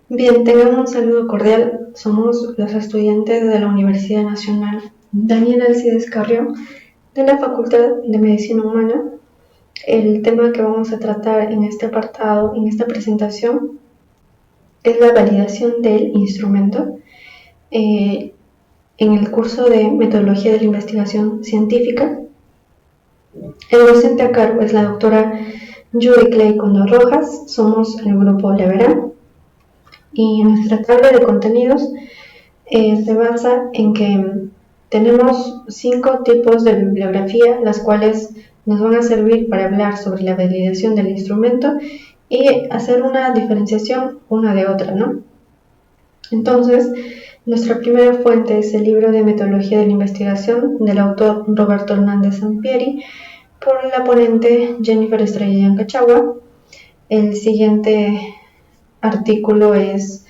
Bien, tengan un saludo cordial. Somos los estudiantes de la Universidad Nacional Daniel Alcides Carrión de la Facultad de Medicina Humana. El tema que vamos a tratar en este apartado, en esta presentación, es la validación del instrumento. En el curso de Metodología de la Investigación Científica, el docente a cargo es la doctora Yuri Clay Condor Rojas. Somos el grupo Leverán. Y nuestra tabla de contenidos se basa en que tenemos 5 tipos de bibliografía, las cuales nos van a servir para hablar sobre la validación del instrumento y hacer una diferenciación una de otra, ¿no? Entonces, nuestra primera fuente es el libro de Metodología de la Investigación del autor Roberto Hernández Sampieri por la ponente Jennifer Estrella Yancachagua. El siguiente artículo es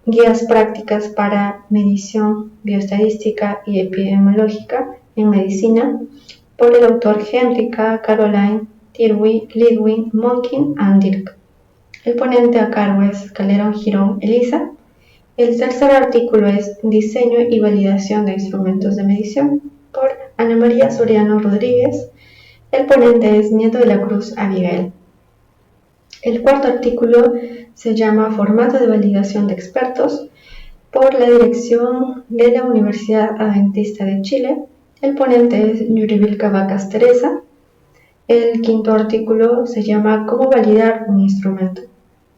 Guías prácticas para medición bioestadística y epidemiológica en medicina por el autor Henry K. Caroline, Tirwi, Lidwin, Monkin and Dirk. El ponente a cargo es Calderón Girón Elisa. El tercer artículo es Diseño y validación de instrumentos de medición por Ana María Soriano Rodríguez. El ponente es Nieto de la Cruz Abigail. El cuarto artículo se llama Formato de validación de expertos por la dirección de la Universidad Adventista de Chile. El ponente es Yuribilka Vacas Teresa. El quinto artículo se llama Cómo validar un instrumento.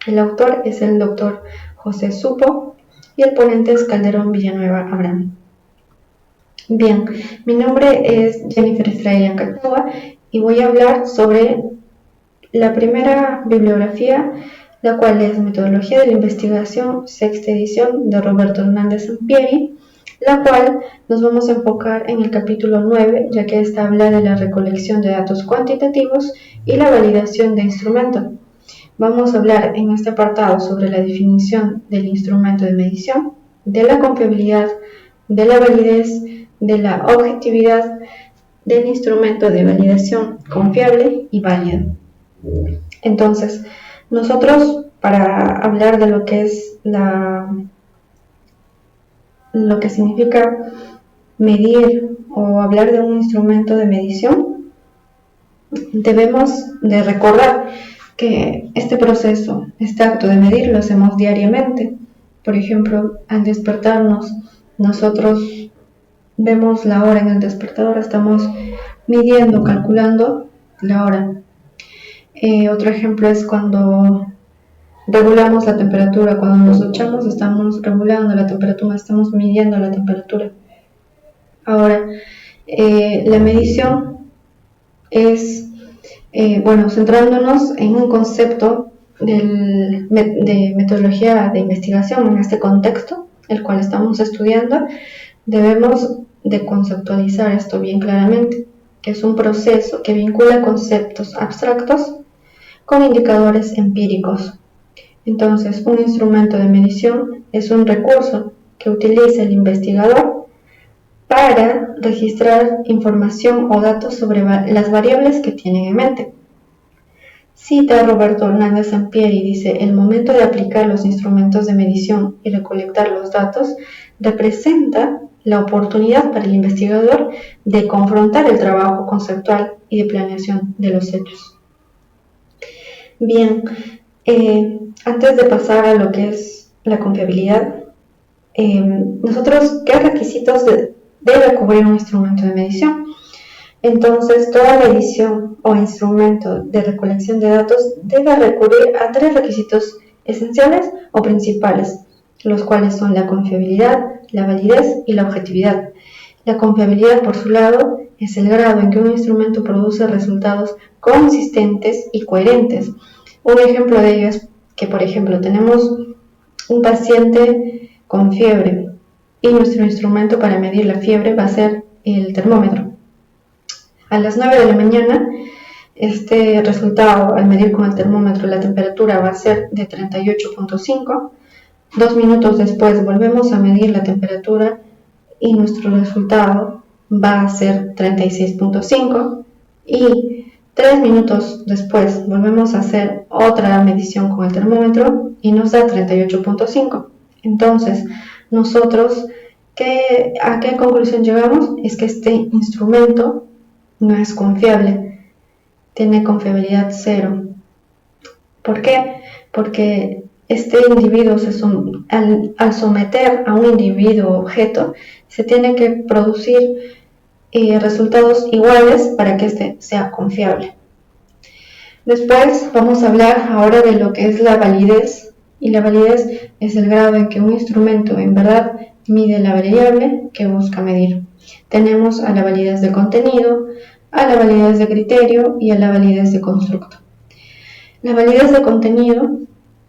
El autor es el doctor José Supo y el ponente es Calderón Villanueva Abraham. Bien, mi nombre es Jennifer Estrella Yancachagua y voy a hablar sobre la primera bibliografía, la cual es Metodología de la Investigación, sexta edición de Roberto Hernández Sampieri, la cual nos vamos a enfocar en el capítulo 9, ya que esta habla de la recolección de datos cuantitativos y la validación de instrumento. Vamos a hablar en este apartado sobre la definición del instrumento de medición, de la confiabilidad, de la validez, de la objetividad del instrumento de validación confiable y válido. Entonces, nosotros para hablar de lo que es lo que significa medir o hablar de un instrumento de medición, debemos de recordar que este proceso, este acto de medir lo hacemos diariamente. Por ejemplo, al despertarnos, nosotros vemos la hora en el despertador, estamos midiendo, calculando la hora. Otro ejemplo es cuando regulamos la temperatura. Cuando nos duchamos estamos regulando la temperatura, estamos midiendo la temperatura. Ahora, la medición es, centrándonos en un concepto de metodología de investigación en este contexto, el cual estamos estudiando, debemos de conceptualizar esto bien claramente, que es un proceso que vincula conceptos abstractos con indicadores empíricos. Entonces, un instrumento de medición es un recurso que utiliza el investigador para registrar información o datos sobre las variables que tienen en mente. Cita Roberto Hernández Sampieri, dice: el momento de aplicar los instrumentos de medición y recolectar los datos representa la oportunidad para el investigador de confrontar el trabajo conceptual y de planeación de los hechos. Bien, antes de pasar a lo que es la confiabilidad, nosotros, ¿qué requisitos debe cubrir un instrumento de medición? Entonces, toda medición o instrumento de recolección de datos debe recurrir a 3 requisitos esenciales o principales, los cuales son la confiabilidad, la validez y la objetividad. La confiabilidad, por su lado, es el grado en que un instrumento produce resultados consistentes y coherentes. Un ejemplo de ello es que, por ejemplo, tenemos un paciente con fiebre y nuestro instrumento para medir la fiebre va a ser el termómetro. A las 9 de la mañana, este resultado al medir con el termómetro la temperatura va a ser de 38.5. 2 minutos después volvemos a medir la temperatura y nuestro resultado va a ser 36.5. Y 3 minutos después volvemos a hacer otra medición con el termómetro y nos da 38.5. Entonces, nosotros, ¿a qué conclusión llegamos? Es que este instrumento no es confiable, tiene confiabilidad 0. ¿Por qué? Porque este individuo, al someter a un individuo objeto, se tiene que producir resultados iguales para que este sea confiable. Después vamos a hablar ahora de lo que es la validez, y la validez es el grado en que un instrumento en verdad mide la variable que busca medir. Tenemos a la validez de contenido, a la validez de criterio y a la validez de constructo. La validez de contenido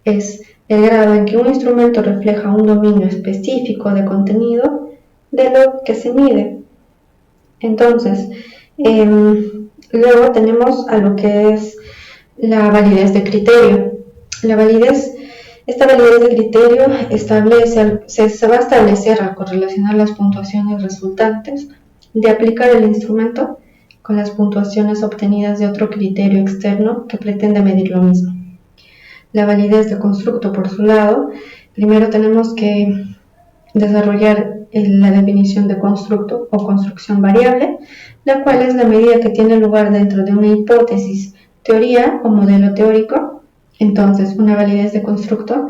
es el grado en que un instrumento refleja un dominio específico de contenido de lo que se mide. Entonces, luego tenemos a lo que es la validez de criterio. Esta validez de criterio se va a establecer al correlacionar las puntuaciones resultantes de aplicar el instrumento con las puntuaciones obtenidas de otro criterio externo que pretende medir lo mismo. La validez de constructo, por su lado, primero tenemos que desarrollar la definición de constructo o construcción variable, la cual es la medida que tiene lugar dentro de una hipótesis, teoría o modelo teórico. Entonces, una validez de constructo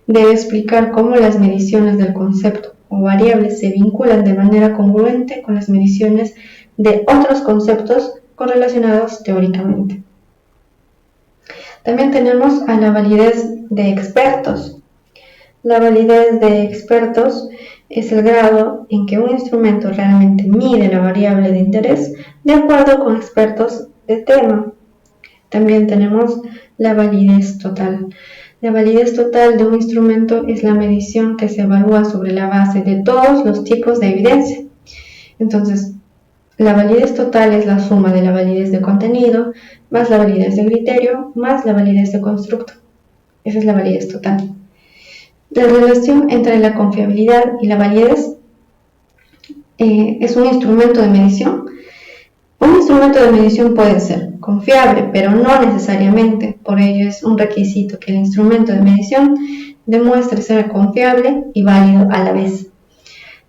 debe explicar cómo las mediciones del concepto o variable se vinculan de manera congruente con las mediciones de otros conceptos correlacionados teóricamente. También tenemos a la validez de expertos. La validez de expertos es el grado en que un instrumento realmente mide la variable de interés de acuerdo con expertos de tema. También tenemos la validez total. La validez total de un instrumento es la medición que se evalúa sobre la base de todos los tipos de evidencia. Entonces, la validez total es la suma de la validez de contenido, más la validez de criterio, más la validez de constructo. Esa es la validez total. La relación entre la confiabilidad y la validez es un instrumento de medición. Un instrumento de medición puede ser confiable, pero no necesariamente. Por ello es un requisito que el instrumento de medición demuestre ser confiable y válido a la vez.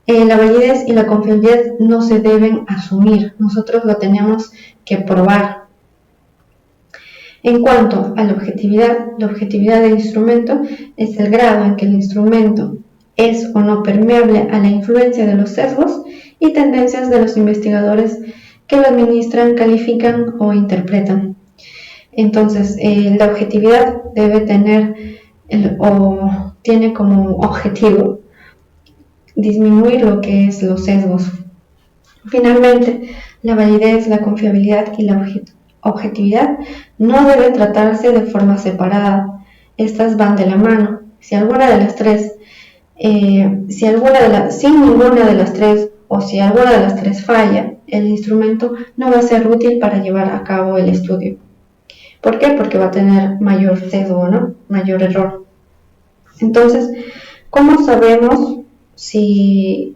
La validez y la confiabilidad no se deben asumir, nosotros lo tenemos que probar. En cuanto a la objetividad del instrumento es el grado en que el instrumento es o no permeable a la influencia de los sesgos y tendencias de los investigadores que lo administran, califican o interpretan. Entonces, la objetividad debe tener tiene como objetivo disminuir lo que es los sesgos. Finalmente, la validez, la confiabilidad y la objetividad no deben tratarse de forma separada. Estas van de la mano. Si alguna de las tres, sin ninguna de las tres o si alguna de las tres falla, el instrumento no va a ser útil para llevar a cabo el estudio. ¿Por qué? Porque va a tener mayor sesgo, ¿no? Mayor error. Entonces, ¿cómo sabemos si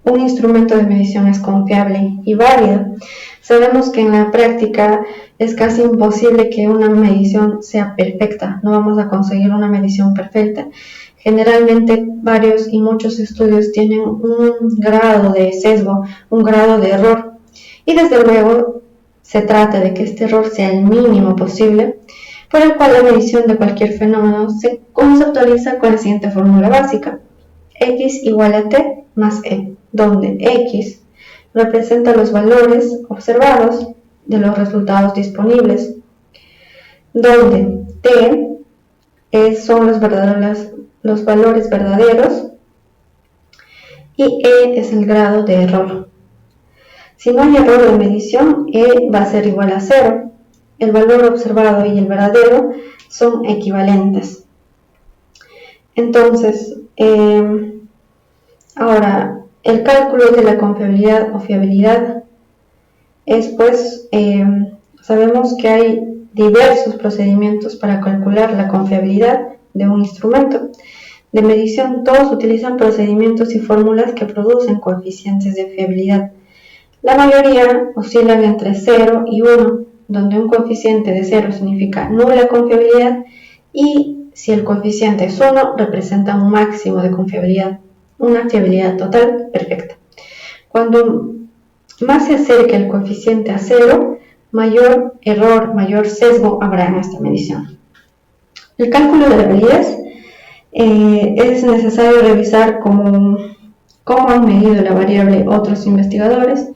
un instrumento de medición es confiable y válido? Sabemos que en la práctica es casi imposible que una medición sea perfecta, no vamos a conseguir una medición perfecta. Generalmente varios y muchos estudios tienen un grado de sesgo, un grado de error, y desde luego se trata de que este error sea el mínimo posible, por el cual la medición de cualquier fenómeno se conceptualiza con la siguiente fórmula básica: X igual a T más E, donde X representa los valores observados de los resultados disponibles, donde T son los valores verdaderos y E es el grado de error. Si no hay error de medición, E va a ser igual a 0. El valor observado y el verdadero son equivalentes. Entonces, ahora, el cálculo de la confiabilidad o fiabilidad es pues, sabemos que hay diversos procedimientos para calcular la confiabilidad de un instrumento de medición. Todos utilizan procedimientos y fórmulas que producen coeficientes de fiabilidad. La mayoría oscilan entre 0 y 1, donde un coeficiente de 0 significa nula confiabilidad y si el coeficiente es 1 representa un máximo de confiabilidad, una fiabilidad total perfecta. Cuando más se acerque el coeficiente a 0, mayor error, mayor sesgo habrá en esta medición. El cálculo de la validez es necesario revisar cómo han medido la variable otros investigadores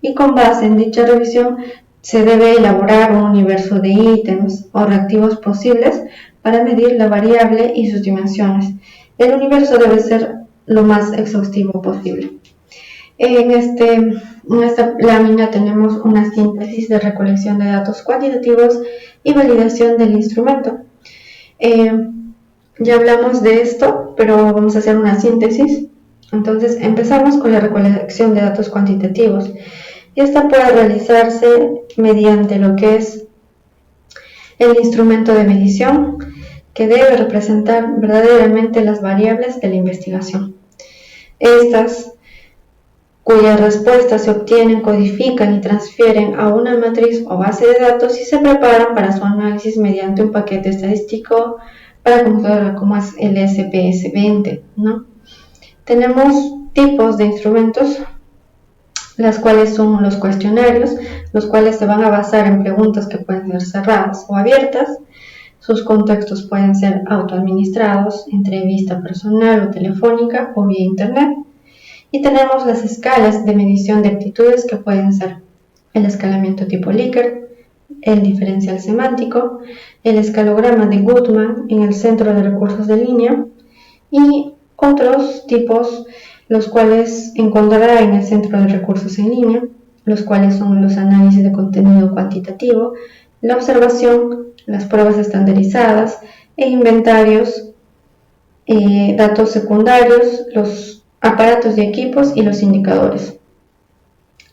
y con base en dicha revisión se debe elaborar un universo de ítems o reactivos posibles para medir la variable y sus dimensiones. El universo debe ser lo más exhaustivo posible. En esta lámina tenemos una síntesis de recolección de datos cuantitativos y validación del instrumento. Ya hablamos de esto, pero vamos a hacer una síntesis. Entonces empezamos con la recolección de datos cuantitativos y esta puede realizarse mediante lo que es el instrumento de medición que debe representar verdaderamente las variables de la investigación. Estas, cuyas respuestas se obtienen, codifican y transfieren a una matriz o base de datos y se preparan para su análisis mediante un paquete estadístico para computadora como es el SPS20, ¿no? Tenemos tipos de instrumentos, las cuales son los cuestionarios, los cuales se van a basar en preguntas que pueden ser cerradas o abiertas. Sus contextos pueden ser autoadministrados, entrevista personal o telefónica o vía internet. Y tenemos las escalas de medición de aptitudes que pueden ser el escalamiento tipo Likert, el diferencial semántico, el escalograma de Goodman en el centro de recursos de línea y otros tipos, los cuales encontrará en el centro de recursos en línea, los cuales son los análisis de contenido cuantitativo, la observación, las pruebas estandarizadas e inventarios, datos secundarios, los aparatos y equipos y los indicadores.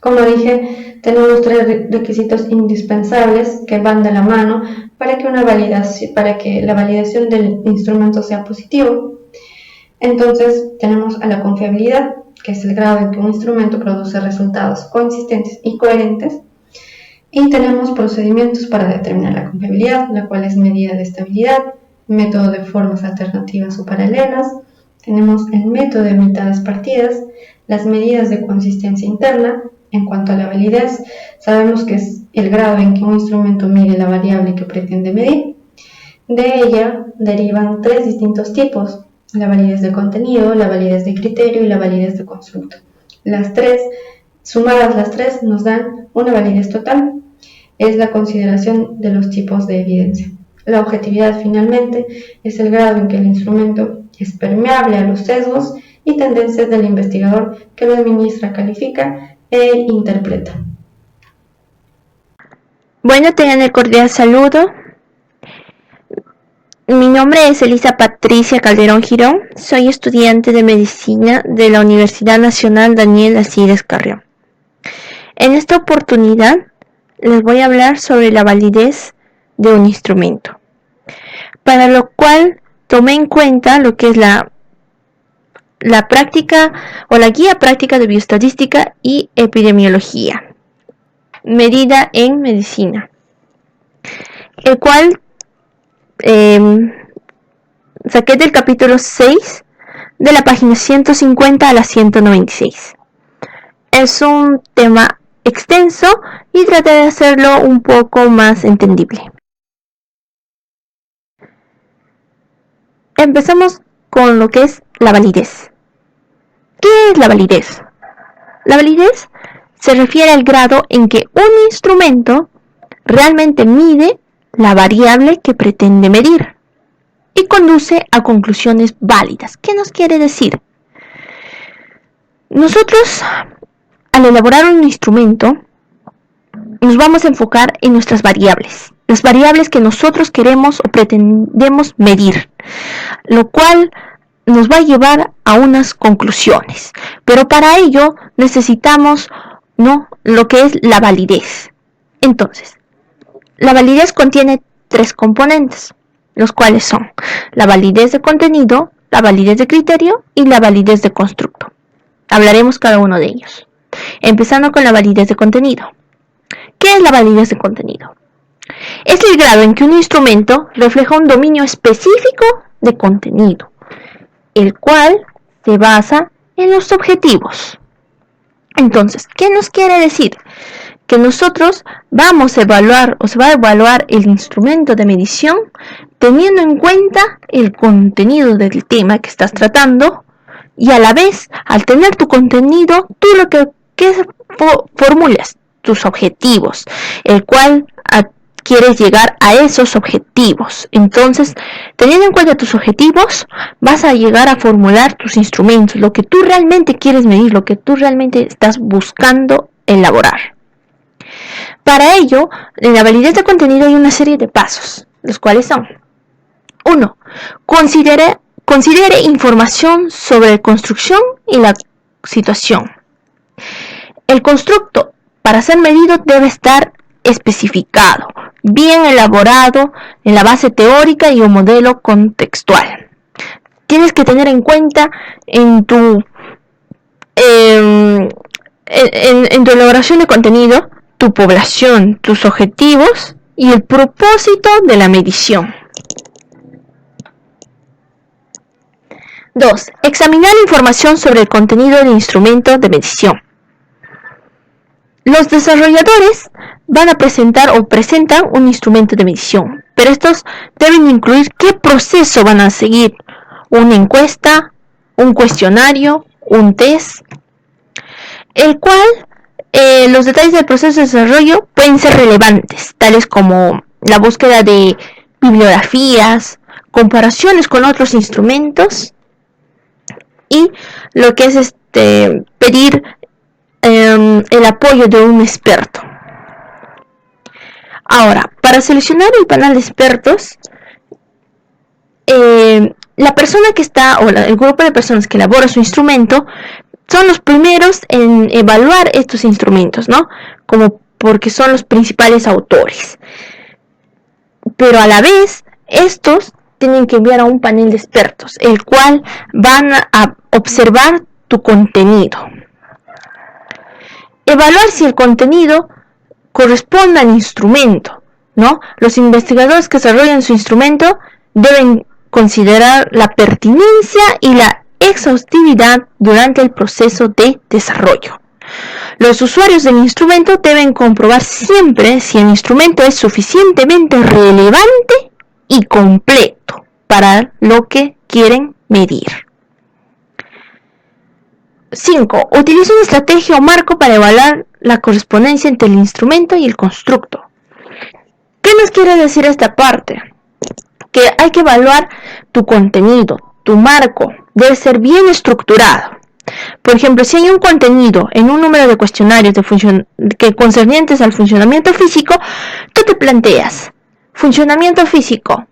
Como dije, tenemos 3 requisitos indispensables que van de la mano para que la validación del instrumento sea positivo. Entonces tenemos a la confiabilidad, que es el grado en que un instrumento produce resultados consistentes y coherentes. Y tenemos procedimientos para determinar la confiabilidad, la cual es medida de estabilidad, método de formas alternativas o paralelas. Tenemos el método de mitades partidas, las medidas de consistencia interna. En cuanto a la validez, sabemos que es el grado en que un instrumento mide la variable que pretende medir. De ella derivan 3 distintos tipos: la validez de contenido, la validez de criterio y la validez de constructo. Sumadas las tres nos dan una validez total. Es la consideración de los tipos de evidencia. La objetividad, finalmente, es el grado en que el instrumento es permeable a los sesgos y tendencias del investigador que lo administra, califica e interpreta. Bueno, tengan el cordial saludo. Mi nombre es Elisa Patricia Calderón Girón. Soy estudiante de medicina de la Universidad Nacional Daniel Alcides Carrión. En esta oportunidad les voy a hablar sobre la validez de un instrumento, para lo cual tomé en cuenta lo que es la práctica o la guía práctica de bioestadística y epidemiología, medida en medicina, el cual saqué del capítulo 6 de la página 150 a la 196. Es un tema extenso y traté de hacerlo un poco más entendible. Empezamos con lo que es la validez. ¿Qué es la validez? La validez se refiere al grado en que un instrumento realmente mide la variable que pretende medir y conduce a conclusiones válidas. ¿Qué nos quiere decir? Nosotros, al elaborar un instrumento, nos vamos a enfocar en nuestras variables, las variables que nosotros queremos o pretendemos medir, lo cual nos va a llevar a unas conclusiones. Pero para ello necesitamos lo que es la validez. Entonces, la validez contiene 3 componentes, los cuales son la validez de contenido, la validez de criterio y la validez de constructo. Hablaremos cada uno de ellos. Empezando con la validez de contenido. ¿Qué es la validez de contenido? Es el grado en que un instrumento refleja un dominio específico de contenido, el cual se basa en los objetivos. Entonces, ¿qué nos quiere decir? Que nosotros vamos a evaluar o se va a evaluar el instrumento de medición teniendo en cuenta el contenido del tema que estás tratando, y a la vez, al tener tu contenido, tú lo que formulas tus objetivos, el cual quieres llegar a esos objetivos. Entonces, teniendo en cuenta tus objetivos, vas a llegar a formular tus instrumentos, lo que tú realmente quieres medir, lo que tú realmente estás buscando elaborar. Para ello, en la validez de contenido hay una serie de pasos, los cuales son: 1. Considere información sobre construcción y la situación. El constructo, para ser medido, debe estar especificado, bien elaborado en la base teórica y un modelo contextual. Tienes que tener en cuenta en tu elaboración de contenido tu población, tus objetivos y el propósito de la medición. 2. Examinar información sobre el contenido del instrumento de medición. Los desarrolladores van a presentar o presentan un instrumento de medición, pero estos deben incluir qué proceso van a seguir: una encuesta, un cuestionario, un test, el cual los detalles del proceso de desarrollo pueden ser relevantes, tales como la búsqueda de bibliografías, comparaciones con otros instrumentos y lo que es pedir el apoyo de un experto. Ahora, para seleccionar el panel de expertos, la persona que está, o el grupo de personas que elabora su instrumento, son los primeros en evaluar estos instrumentos, ¿no? Como porque son los principales autores. Pero a la vez, estos tienen que enviar a un panel de expertos, el cual van a observar tu contenido. Evaluar si el contenido corresponde al instrumento, ¿no? Los investigadores que desarrollan su instrumento deben considerar la pertinencia y la exhaustividad durante el proceso de desarrollo. Los usuarios del instrumento deben comprobar siempre si el instrumento es suficientemente relevante y completo para lo que quieren medir. 5. Utiliza una estrategia o marco para evaluar la correspondencia entre el instrumento y el constructo. ¿Qué nos quiere decir esta parte? Que hay que evaluar tu contenido, tu marco, debe ser bien estructurado. Por ejemplo, si hay un contenido en un número de cuestionarios que concernientes al funcionamiento físico, tú te planteas: funcionamiento físico,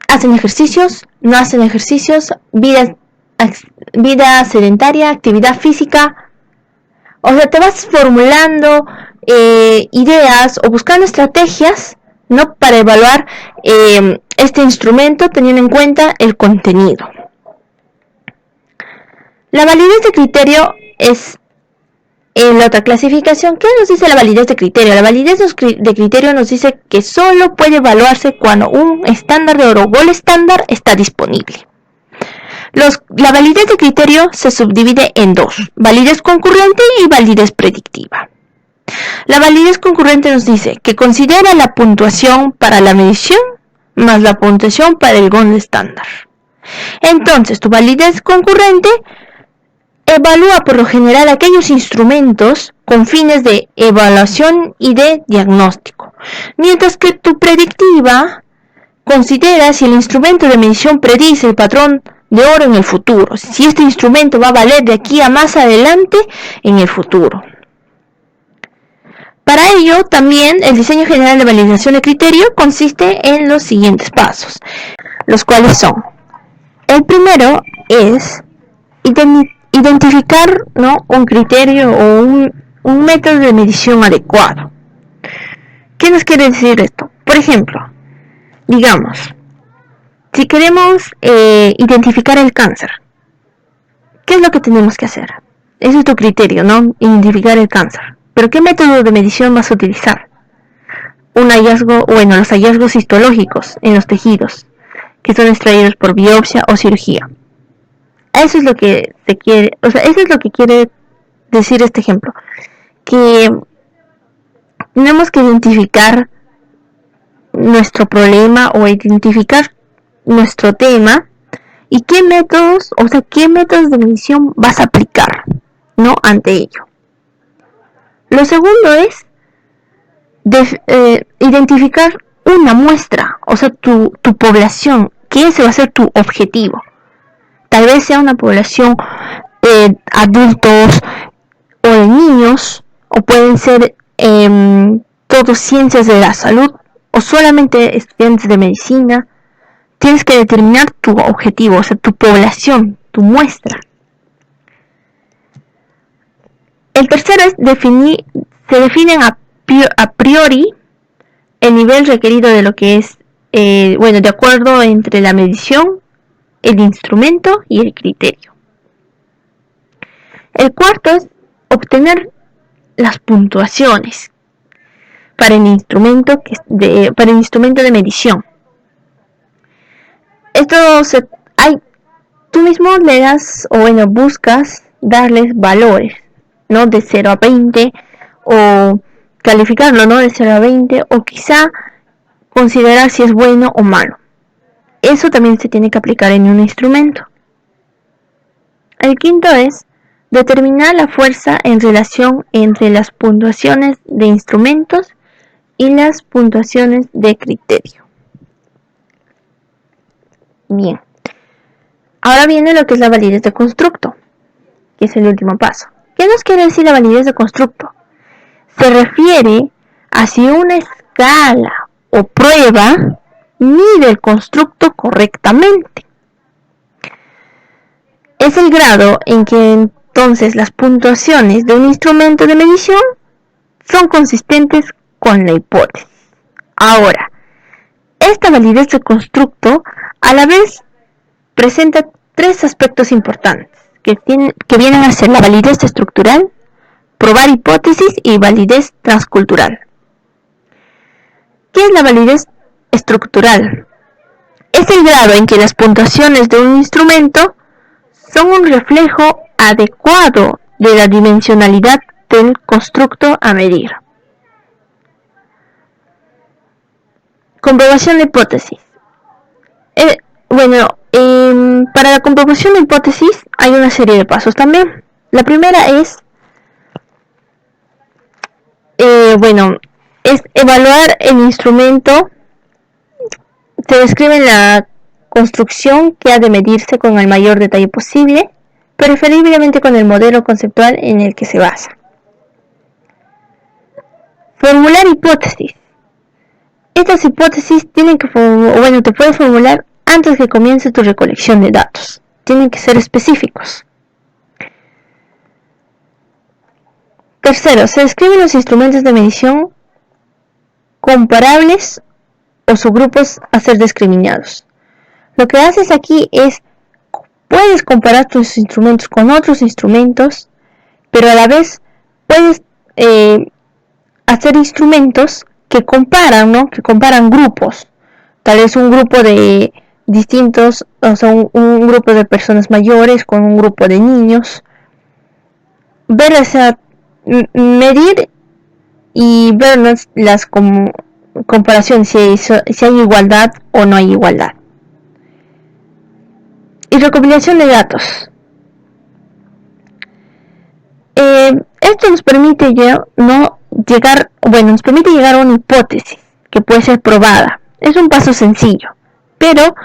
¿hacen ejercicios? ¿No hacen ejercicios? ¿Vida sedentaria? ¿Actividad física? O sea, te vas formulando ideas o buscando estrategias, ¿no?, para evaluar este instrumento teniendo en cuenta el contenido. La validez de criterio es la otra clasificación. ¿Qué nos dice la validez de criterio? La validez de criterio nos dice que solo puede evaluarse cuando un estándar de oro gold estándar está disponible. La validez de criterio se subdivide en dos: validez concurrente y validez predictiva. La validez concurrente nos dice que considera la puntuación para la medición más la puntuación para el gold estándar. Entonces, tu validez concurrente evalúa por lo general aquellos instrumentos con fines de evaluación y de diagnóstico, mientras que tu predictiva considera si el instrumento de medición predice el patrón de oro en el futuro, si este instrumento va a valer de aquí a más adelante en el futuro. Para ello, también el diseño general de validación de criterio consiste en los siguientes pasos, los cuales son: el primero es identificar, ¿no?, un criterio o un método de medición adecuado. ¿Qué nos quiere decir esto? Por ejemplo, digamos, si queremos identificar el cáncer, ¿qué es lo que tenemos que hacer? ese es tu criterio, ¿no? Identificar el cáncer. Pero ¿qué método de medición vas a utilizar? Los hallazgos histológicos en los tejidos, que son extraídos por biopsia o cirugía. Eso es lo que se quiere, eso es lo que quiere decir este ejemplo. Que tenemos que identificar nuestro problema o identificar nuestro tema y qué métodos de medición vas a aplicar, ¿no? Ante ello. Lo segundo es identificar una muestra, tu población, que ese va a ser tu objetivo. Tal vez sea una población adultos o de niños, o pueden ser todos ciencias de la salud, o solamente estudiantes de medicina. Tienes que determinar tu objetivo, tu población, tu muestra. El tercero es se definen a priori el nivel requerido de lo que es, de acuerdo entre la medición, el instrumento y el criterio. El cuarto es obtener las puntuaciones para el instrumento de medición. Tú mismo le das buscas darles valores, ¿no? De 0 a 20 o calificarlo, ¿no? De 0 a 20 o quizá considerar si es bueno o malo. Eso también se tiene que aplicar en un instrumento. El quinto es determinar la fuerza en relación entre las puntuaciones de instrumentos y las puntuaciones de criterio. Bien. Ahora viene lo que es la validez de constructo, que es el último paso. ¿Qué nos quiere decir la validez de constructo? Se refiere a si una escala o prueba mide el constructo correctamente. Es el grado en que entonces las puntuaciones de un instrumento de medición son consistentes con la hipótesis. Ahora, esta validez de constructo a la vez presenta tres aspectos importantes que vienen a ser la validez estructural, probar hipótesis y validez transcultural. ¿Qué es la validez estructural? Es el grado en que las puntuaciones de un instrumento son un reflejo adecuado de la dimensionalidad del constructo a medir. Comprobación de hipótesis. Para la comprobación de hipótesis hay una serie de pasos también. La primera es evaluar el instrumento. Se describe la construcción que ha de medirse con el mayor detalle posible, preferiblemente con el modelo conceptual en el que se basa. Formular hipótesis. Estas hipótesis te puedes formular antes que comience tu recolección de datos. Tienen que ser específicos. Tercero, se describen los instrumentos de medición comparables o subgrupos a ser discriminados. Lo que haces aquí es, puedes comparar tus instrumentos con otros instrumentos, pero a la vez puedes hacer instrumentos que comparan, ¿no? Que comparan grupos. Tal vez un grupo de distintos, un grupo de personas mayores con un grupo de niños. Medir y ver las comparaciones, si hay igualdad o no hay igualdad. Y recopilación de datos. Esto nos permite llegar a una hipótesis que puede ser probada. Es un paso sencillo, pero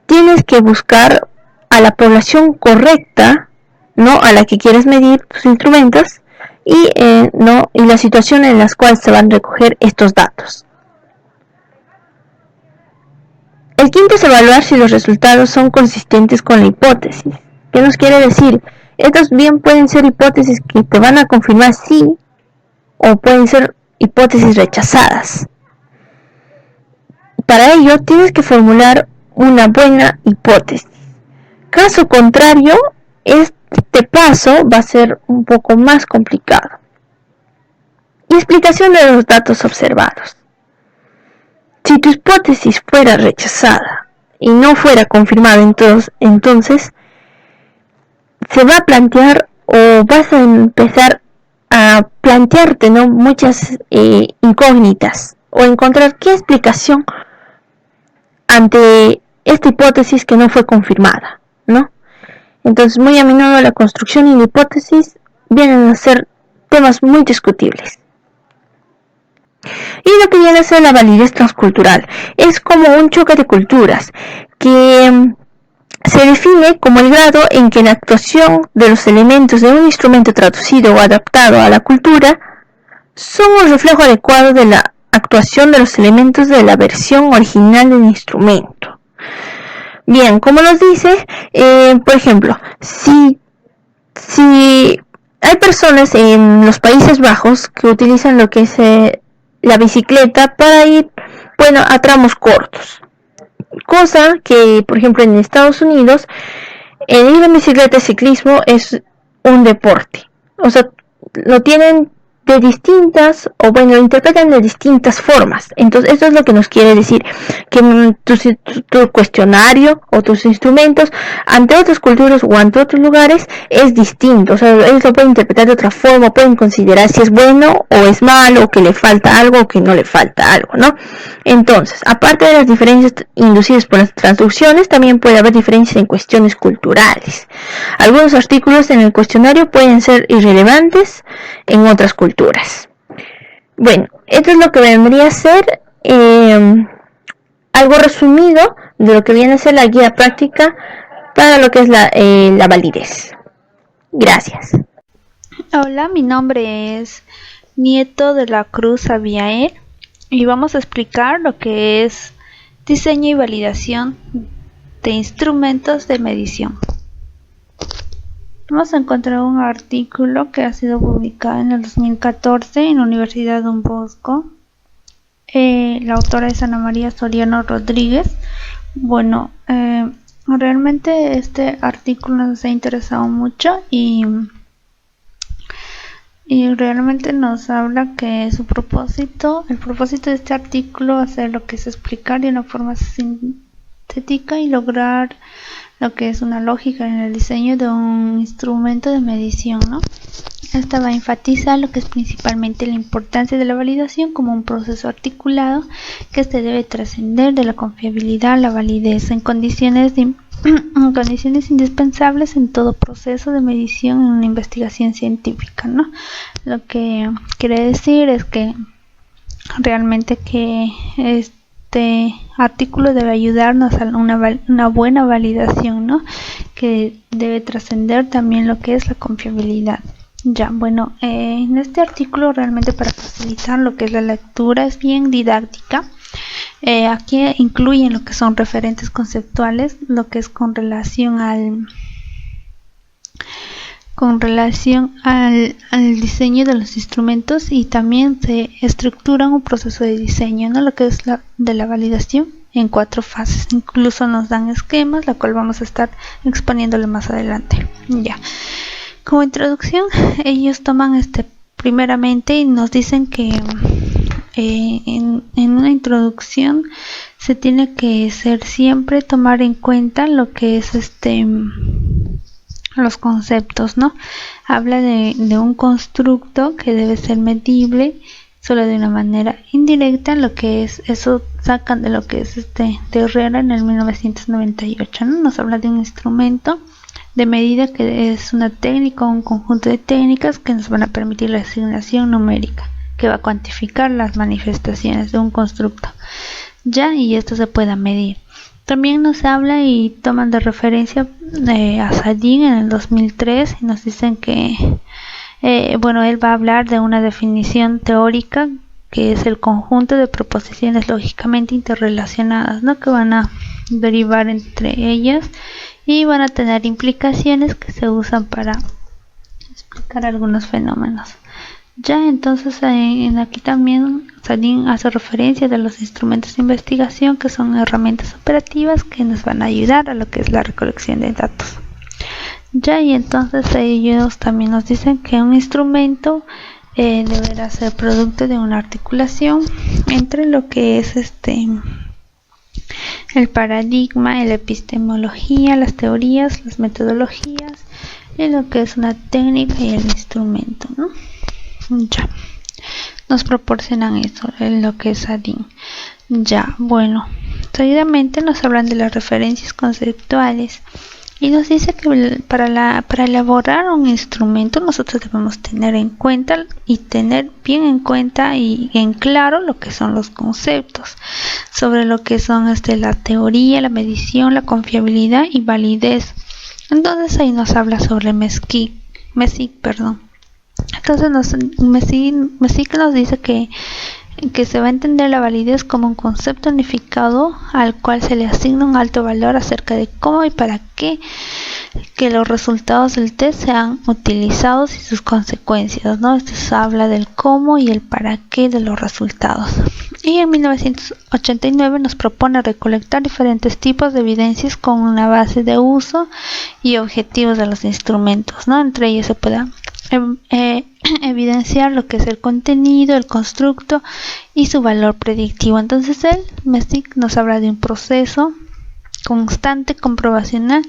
tienes que buscar a la población correcta, ¿no? A la que quieres medir tus instrumentos y la situación en las cuales se van a recoger estos datos. El quinto es evaluar si los resultados son consistentes con la hipótesis. ¿Qué nos quiere decir? Estos bien pueden ser hipótesis que te van a confirmar sí, o pueden ser hipótesis rechazadas. Para ello tienes que formular una buena hipótesis. Caso contrario, este paso va a ser un poco más complicado. Y explicación de los datos observados. Si tu hipótesis fuera rechazada y no fuera confirmada, entonces se va a plantear o vas a empezar a plantearte, ¿no?, muchas incógnitas o encontrar qué explicación ante esta hipótesis que no fue confirmada, ¿no? Entonces, muy a menudo la construcción y la hipótesis vienen a ser temas muy discutibles. Y lo que viene a ser la validez transcultural es como un choque de culturas que se define como el grado en que la actuación de los elementos de un instrumento traducido o adaptado a la cultura son un reflejo adecuado de la actuación de los elementos de la versión original del instrumento. Bien, como nos dice, por ejemplo, si hay personas en los Países Bajos que utilizan lo que es la bicicleta para ir, a tramos cortos. Cosa que, por ejemplo, en Estados Unidos, el ir en bicicleta, ciclismo, es un deporte. O sea, lo tienen de distintas, lo interpretan de distintas formas. Entonces, esto es lo que nos quiere decir, que tu cuestionario o tus instrumentos ante otras culturas o ante otros lugares es distinto. O sea, ellos lo pueden interpretar de otra forma, pueden considerar si es bueno o es malo, o que le falta algo o que no le falta algo, ¿no? Entonces, aparte de las diferencias inducidas por las traducciones, también puede haber diferencias en cuestiones culturales. Algunos artículos en el cuestionario pueden ser irrelevantes en otras culturas. Bueno, esto es lo que vendría a ser algo resumido de lo que viene a ser la guía práctica para lo que es la validez. Gracias. Hola, mi nombre es Nieto de la Cruz Abiael y vamos a explicar lo que es diseño y validación de instrumentos de medición. Vamos a encontrar un artículo que ha sido publicado en el 2014 en la Universidad Don Bosco. La autora es Ana María Soriano Rodríguez. Bueno, realmente este artículo nos ha interesado mucho y realmente nos habla que el propósito de este artículo va a ser lo que es explicar de una forma sintética y lograr lo que es una lógica en el diseño de un instrumento de medición, ¿no? Esta va a enfatizar lo que es principalmente la importancia de la validación como un proceso articulado que se debe trascender de la confiabilidad a la validez en condiciones indispensables en todo proceso de medición en una investigación científica, ¿no? Lo que quiere decir es que realmente que este artículo debe ayudarnos a una buena validación, ¿no?, que debe trascender también lo que es la confiabilidad. Ya, bueno, en este artículo realmente para facilitar lo que es la lectura es bien didáctica. Aquí incluyen lo que son referentes conceptuales, lo que es con relación al diseño de los instrumentos, y también se estructura un proceso de diseño, ¿no?, lo que es de la validación en 4 fases. Incluso nos dan esquemas, la cual vamos a estar exponiéndole más adelante. Ya, como introducción, ellos toman primeramente y nos dicen que en una introducción se tiene que siempre tomar en cuenta lo que es los conceptos, ¿no? Habla de un constructo que debe ser medible solo de una manera indirecta. Lo que es eso sacan de lo que es de Herrera en el 1998, ¿no? Nos habla de un instrumento de medida que es una técnica o un conjunto de técnicas que nos van a permitir la asignación numérica que va a cuantificar las manifestaciones de un constructo, y esto se pueda medir. También nos habla y toman de referencia a Sadin en el 2003 y nos dicen que él va a hablar de una definición teórica que es el conjunto de proposiciones lógicamente interrelacionadas, ¿no?, que van a derivar entre ellas y van a tener implicaciones que se usan para explicar algunos fenómenos. Entonces aquí también Sadin hace referencia de los instrumentos de investigación, que son herramientas operativas que nos van a ayudar a lo que es la recolección de datos. Ya, y entonces ellos también nos dicen que un instrumento deberá ser producto de una articulación entre lo que es el paradigma, la epistemología, las teorías, las metodologías y lo que es una técnica y el instrumento, ¿no? Ya, nos proporcionan eso, lo que es ADIN. Ya, bueno, seguidamente nos hablan de las referencias conceptuales y nos dice que para elaborar un instrumento nosotros debemos tener en cuenta y tener bien en cuenta y en claro lo que son los conceptos sobre lo que son la teoría, la medición, la confiabilidad y validez. Entonces ahí nos habla sobre MESIC, perdón. Entonces MESIC nos dice que se va a entender la validez como un concepto unificado al cual se le asigna un alto valor acerca de cómo y para qué que los resultados del test sean utilizados y sus consecuencias, ¿no? Esto se habla del cómo y el para qué de los resultados. Y en 1989 nos propone recolectar diferentes tipos de evidencias con una base de uso y objetivos de los instrumentos, ¿no? Entre ellos se puede evidenciar lo que es el contenido, el constructo y su valor predictivo. Entonces el MESIC nos habla de un proceso constante comprobacional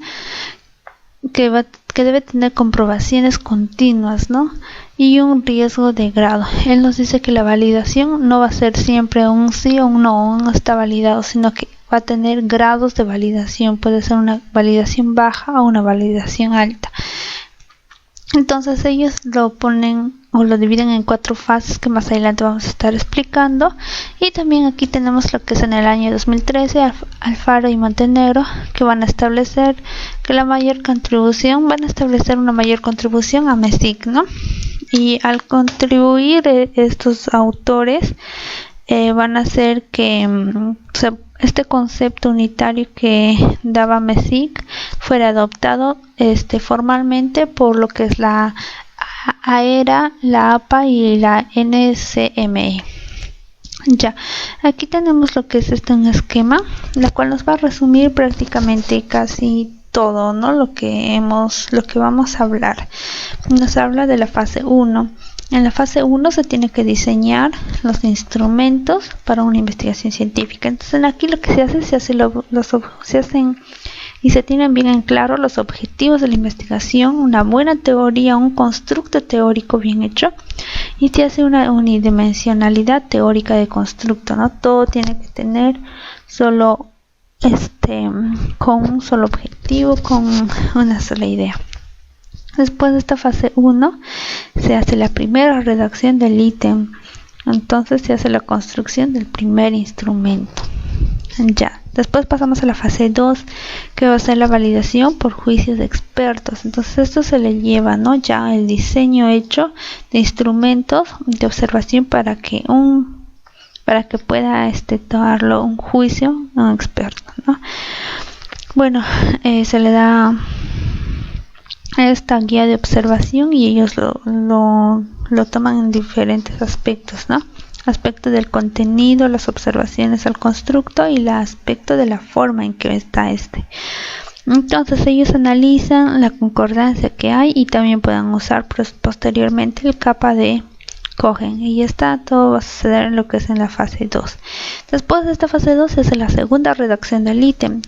que debe tener comprobaciones continuas, ¿no? Y un riesgo de grado. Él nos dice que la validación no va a ser siempre un sí o un no, no está validado, sino que va a tener grados de validación. Puede ser una validación baja o una validación alta. Entonces ellos lo ponen o lo dividen en 4 fases que más adelante vamos a estar explicando. Y también aquí tenemos lo que es en el año 2013 Alfaro y Montenegro, que van a establecer que van a establecer una mayor contribución a MESIC, ¿no? Y al contribuir estos autores van a hacer que este concepto unitario que daba MESIC fuera adoptado formalmente por lo que es la AERA, la APA y la NCME. Ya, aquí tenemos lo que es un esquema, la cual nos va a resumir prácticamente casi todo, ¿no? Lo que vamos a hablar. Nos habla de la fase 1. En la fase 1 se tiene que diseñar los instrumentos para una investigación científica. Entonces aquí lo que se hacen y se tienen bien en claro los objetivos de la investigación, una buena teoría, un constructo teórico bien hecho, y se hace una unidimensionalidad teórica de constructo, ¿no? Todo tiene que tener solo con un solo objetivo, con una sola idea. Después de esta fase 1 se hace la primera redacción del ítem, entonces se hace la construcción del primer instrumento. Ya, después pasamos a la fase 2, que va a ser la validación por juicios de expertos. Entonces esto se le lleva, ¿no? Ya el diseño hecho de instrumentos de observación para que pueda tomarlo un juicio a un experto, ¿no? Bueno, se le da esta guía de observación y ellos lo toman en diferentes aspectos, ¿no? Aspecto del contenido, las observaciones al constructo y el aspecto de la forma en que está Entonces ellos analizan la concordancia que hay y también pueden usar posteriormente el capa de Cohen, y todo va a suceder en lo que es en la fase 2. Después de esta fase 2 se hace la segunda redacción del ítem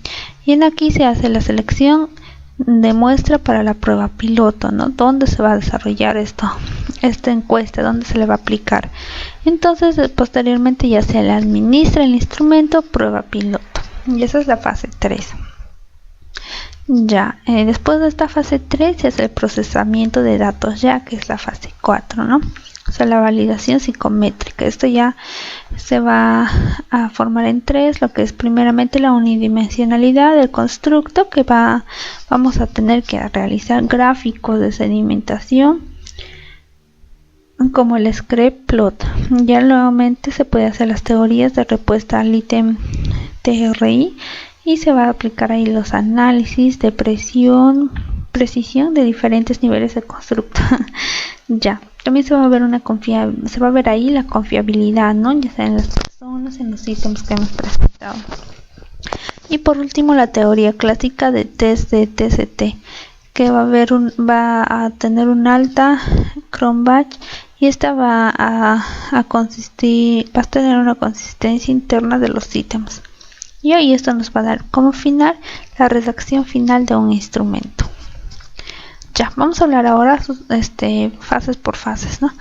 y aquí se hace la selección de muestra para la prueba piloto, ¿no? ¿Dónde se va a desarrollar esta encuesta? ¿Dónde se le va a aplicar? Entonces posteriormente ya se le administra el instrumento prueba piloto, y esa es la fase 3. Ya, después de esta fase 3 se hace el procesamiento de datos, ya que es la fase 4, ¿no? O sea, la validación psicométrica. Esto ya se va a formar en 3, lo que es primeramente la unidimensionalidad del constructo, que vamos a tener que realizar gráficos de sedimentación como el scREE-plot. Ya nuevamente se puede hacer las teorías de respuesta al ítem TRI y se va a aplicar ahí los análisis de precisión de diferentes niveles de constructo. Ya, también se va a ver ahí la confiabilidad, ¿no? Ya sea en las personas, en los ítems que hemos presentado. Y por último, la teoría clásica de test de TCT, que va a tener un alta Cronbach, y esta va a tener una consistencia interna de los ítems. Y ahí esto nos va a dar como final la redacción final de un instrumento. Ya, vamos a hablar ahora fases por fases, ¿no?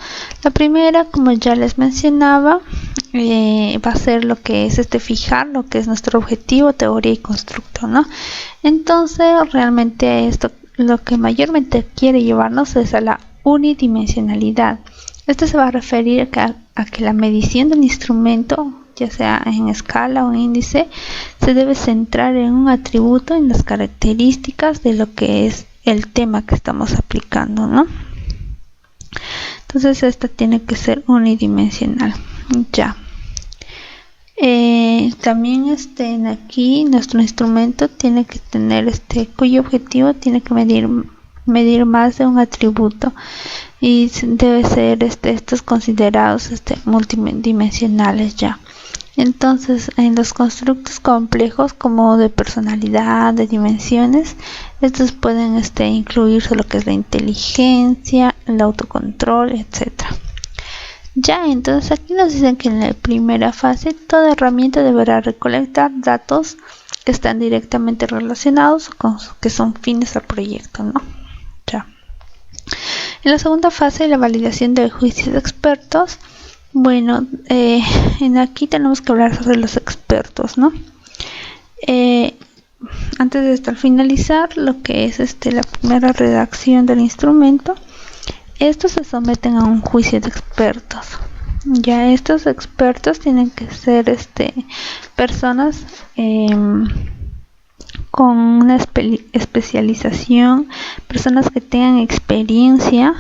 La primera, como ya les mencionaba, va a ser lo que es fijar lo que es nuestro objetivo, teoría y constructo, ¿no? Entonces, realmente esto lo que mayormente quiere llevarnos es a la unidimensionalidad. Esto se va a referir a que la medición del instrumento, ya sea en escala o en índice, se debe centrar en un atributo, en las características de lo que es el tema que estamos aplicando, ¿no? Entonces esta tiene que ser unidimensional. Ya. También aquí nuestro instrumento tiene que tener cuyo objetivo tiene que medir más de un atributo, y debe ser estos considerados multidimensionales ya. Entonces, en los constructos complejos como de personalidad, de dimensiones, estos pueden incluirse lo que es la inteligencia, el autocontrol, etc. Ya, entonces aquí nos dicen que en la primera fase toda herramienta deberá recolectar datos que están directamente relacionados con que son fines al proyecto, ¿no? Ya. En la segunda fase, la validación del juicio de expertos. Bueno, en aquí tenemos que hablar sobre los expertos, ¿no? Antes de finalizar lo que es la primera redacción del instrumento, estos se someten a un juicio de expertos. Ya estos expertos tienen que ser personas con una especialización, personas que tengan experiencia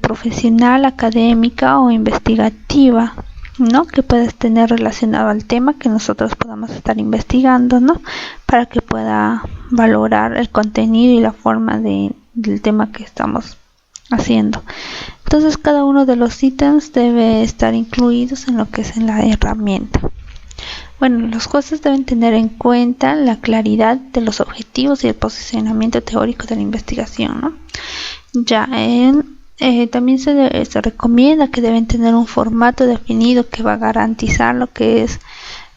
profesional, académica o investigativa, ¿no? Que puedas tener relacionado al tema que nosotros podamos estar investigando, ¿no? Para que pueda valorar el contenido y la forma del tema que estamos haciendo. Entonces cada uno de los ítems debe estar incluidos en lo que es en la herramienta. Bueno, los jueces deben tener en cuenta la claridad de los objetivos y el posicionamiento teórico de la investigación, ¿no? Ya también se recomienda que deben tener un formato definido que va a garantizar lo que es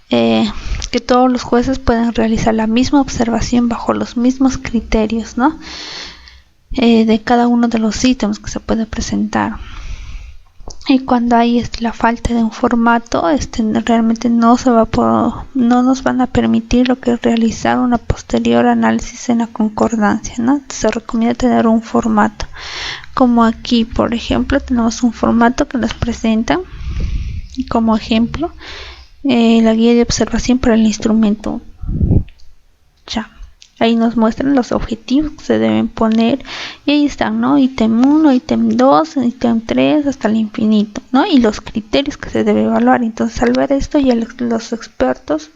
que todos los jueces puedan realizar la misma observación bajo los mismos criterios, ¿no? De cada uno de los ítems que se puede presentar. Y cuando hay la falta de un formato, realmente no nos van a permitir lo que es realizar una posterior análisis en la concordancia, ¿no? Se recomienda tener un formato. Como aquí, por ejemplo, tenemos un formato que nos presenta como ejemplo la guía de observación para el instrumento. Ya. Ahí nos muestran los objetivos que se deben poner, y ahí están, ¿no? Ítem 1, ítem 2, ítem 3, hasta el infinito, ¿no? Y los criterios que se debe evaluar. Entonces, al ver esto, ya los expertos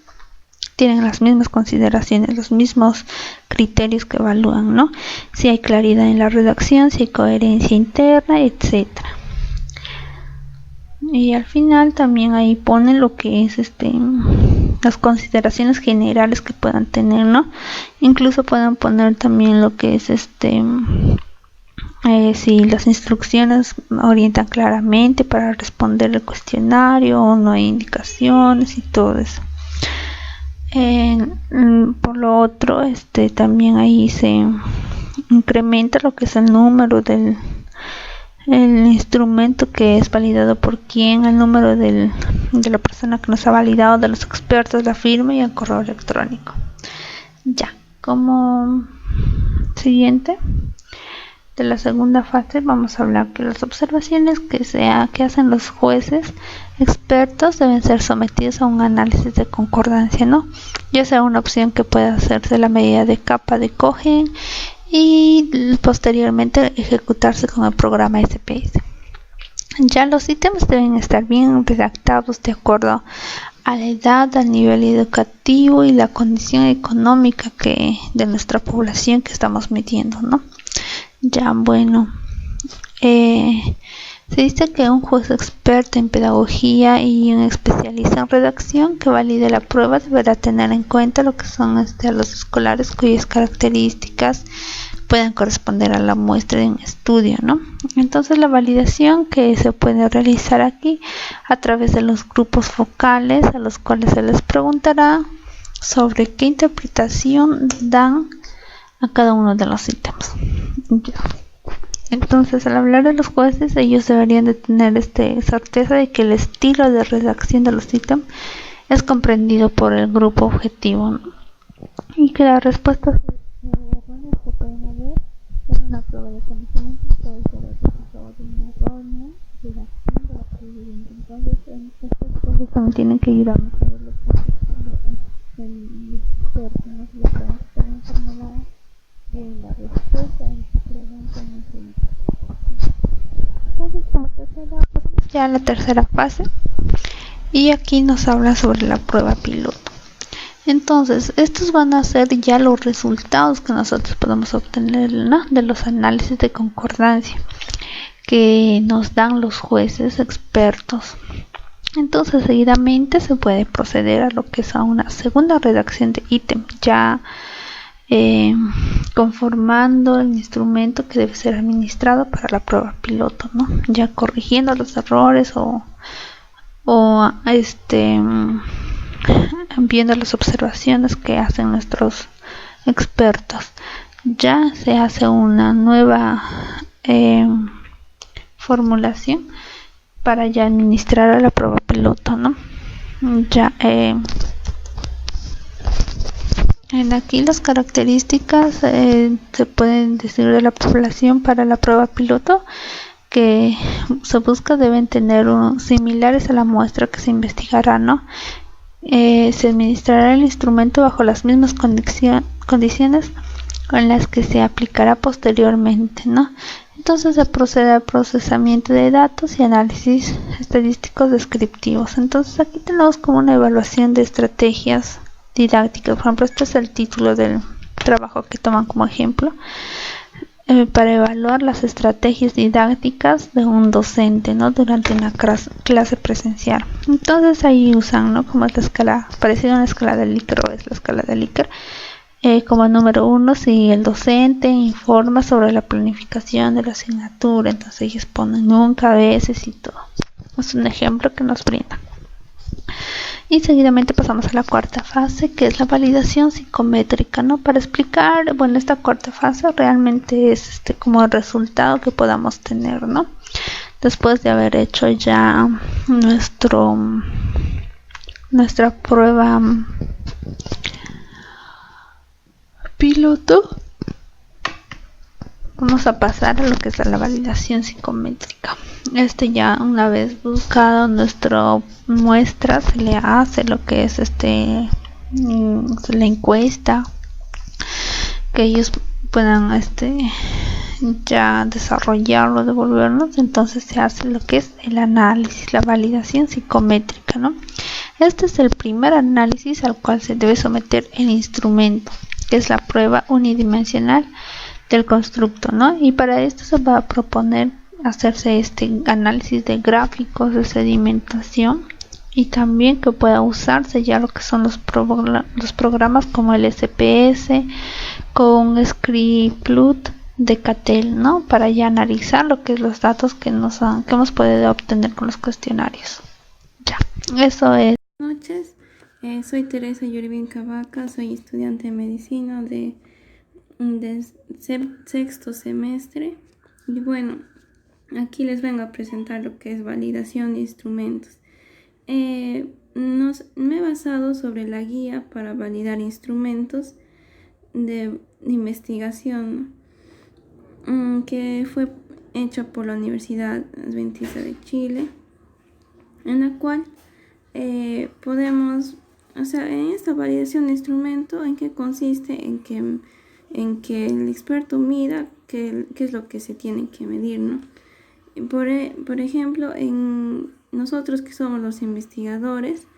tienen las mismas consideraciones, los mismos criterios que evalúan, ¿no? Si hay claridad en la redacción, si hay coherencia interna, etcétera. Y al final también ahí ponen lo que es las consideraciones generales que puedan tener, ¿no? Incluso pueden poner también lo que es si las instrucciones orientan claramente para responder el cuestionario o no hay indicaciones y todo eso. Por lo otro, también ahí se incrementa lo que es el número del instrumento que es validado por quién, el número de la persona que nos ha validado, de los expertos, la firma y el correo electrónico. Ya, como siguiente de la segunda fase vamos a hablar que las observaciones que hacen los jueces expertos deben ser sometidas a un análisis de concordancia, ¿no? Ya sea una opción que pueda hacerse la medida de capa de Cohen y posteriormente ejecutarse con el programa SPS. Ya los ítems deben estar bien redactados de acuerdo a la edad, al nivel educativo y la condición económica de nuestra población que estamos midiendo, ¿no? Ya, bueno, se dice que un juez experto en pedagogía y un especialista en redacción que valide la prueba deberá tener en cuenta lo que son a los escolares cuyas características puedan corresponder a la muestra de un estudio, ¿no? Entonces la validación que se puede realizar aquí a través de los grupos focales, a los cuales se les preguntará sobre qué interpretación dan a cada uno de los ítems. Entonces, al hablar de los jueces, ellos deberían de tener certeza de que el estilo de redacción de los ítems es comprendido por el grupo objetivo, ¿no? Y que las respuestas erróneas que pueden haber en una prueba de conocimiento puede ser el resultado de una errónea redacción de la pregunta. Entonces, en estas cosas también tienen que ayudarnos a ver lo que el experto, ¿no? Si la pregunta está bien formulada, la respuesta en su pregunta no es importante. Entonces, como tercera, pasamos ya a la tercera fase, y aquí nos habla sobre la prueba piloto. Entonces, estos van a ser ya los resultados que nosotros podemos obtener, ¿no? De los análisis de concordancia que nos dan los jueces expertos. Entonces, seguidamente se puede proceder a lo que es a una segunda redacción de ítem, ya conformando el instrumento que debe ser administrado para la prueba piloto, ¿no? Ya corrigiendo los errores o viendo las observaciones que hacen nuestros expertos. Ya se hace una nueva formulación para ya administrar a la prueba piloto, ¿no? Ya en aquí las características se pueden decir de la población para la prueba piloto que se busca deben tener similares a la muestra que se investigará, ¿no? Se administrará el instrumento bajo las mismas condiciones con las que se aplicará posteriormente, ¿no? Entonces se procede al procesamiento de datos y análisis estadísticos descriptivos. Entonces aquí tenemos como una evaluación de estrategias didácticas. Por ejemplo, este es el título del trabajo que toman como ejemplo. Para evaluar las estrategias didácticas de un docente, ¿no? Durante una clase presencial. Entonces ahí usan, ¿no? Como es la escala, parecida a una escala de Likert, o es la escala de Likert. Como número 1, si el docente informa sobre la planificación de la asignatura, entonces ellos ponen nunca, a veces y todo. Es un ejemplo que nos brinda. Y seguidamente pasamos a la cuarta fase, que es la validación psicométrica, ¿no? Para explicar, bueno, esta cuarta fase realmente es como el resultado que podamos tener, ¿no? Después de haber hecho ya nuestra prueba piloto, vamos a pasar a lo que es la validación psicométrica. Ya una vez buscado nuestra muestra, se le hace lo que es la encuesta, que ellos puedan ya desarrollarlo, devolvernos. Entonces se hace lo que es el análisis, la validación psicométrica, ¿no? Este es el primer análisis al cual se debe someter el instrumento, que es la prueba unidimensional del constructo, ¿no? Y para esto se va a proponer hacerse este análisis de gráficos de sedimentación, y también que pueda usarse ya lo que son los programas como el SPS con Scriptplot de Cattell, ¿no? Para ya analizar lo que es los datos que hemos podido obtener con los cuestionarios. Ya, eso es. Buenas noches, soy Teresa Yuribin Cavaca, soy estudiante de medicina de sexto semestre, y bueno, aquí les vengo a presentar lo que es validación de instrumentos. Me he basado sobre la guía para validar instrumentos de investigación, que fue hecha por la Universidad Adventista de Chile, en la cual podemos, en esta validación de instrumento, ¿en qué consiste? En que el experto mida qué es lo que se tiene que medir, ¿no? Por ejemplo, en nosotros que somos los investigadores,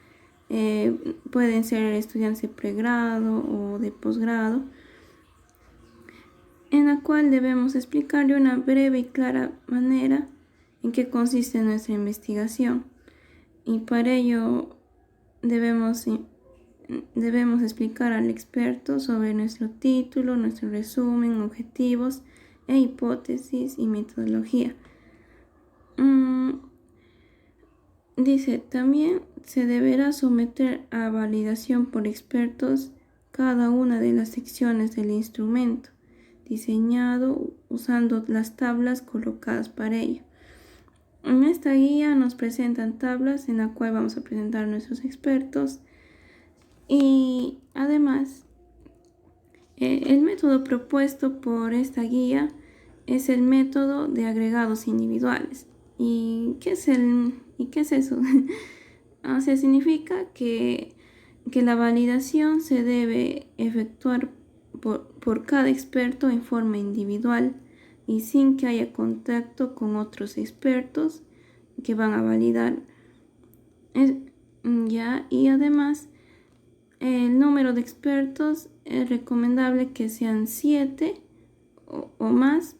pueden ser estudiantes de pregrado o de posgrado, en la cual debemos explicar de una breve y clara manera en qué consiste nuestra investigación, y para ello debemos debemos explicar al experto sobre nuestro título, nuestro resumen, objetivos e hipótesis y metodología. Dice, también se deberá someter a validación por expertos cada una de las secciones del instrumento, diseñado usando las tablas colocadas para ello. En esta guía nos presentan tablas en la cual vamos a presentar a nuestros expertos y además el método propuesto por esta guía es el método de agregados individuales. ¿Y qué es eso? O sea, significa que la validación se debe efectuar por cada experto en forma individual y sin que haya contacto con otros expertos que van a validar. Y además, el número de expertos es recomendable que sean 7 o más,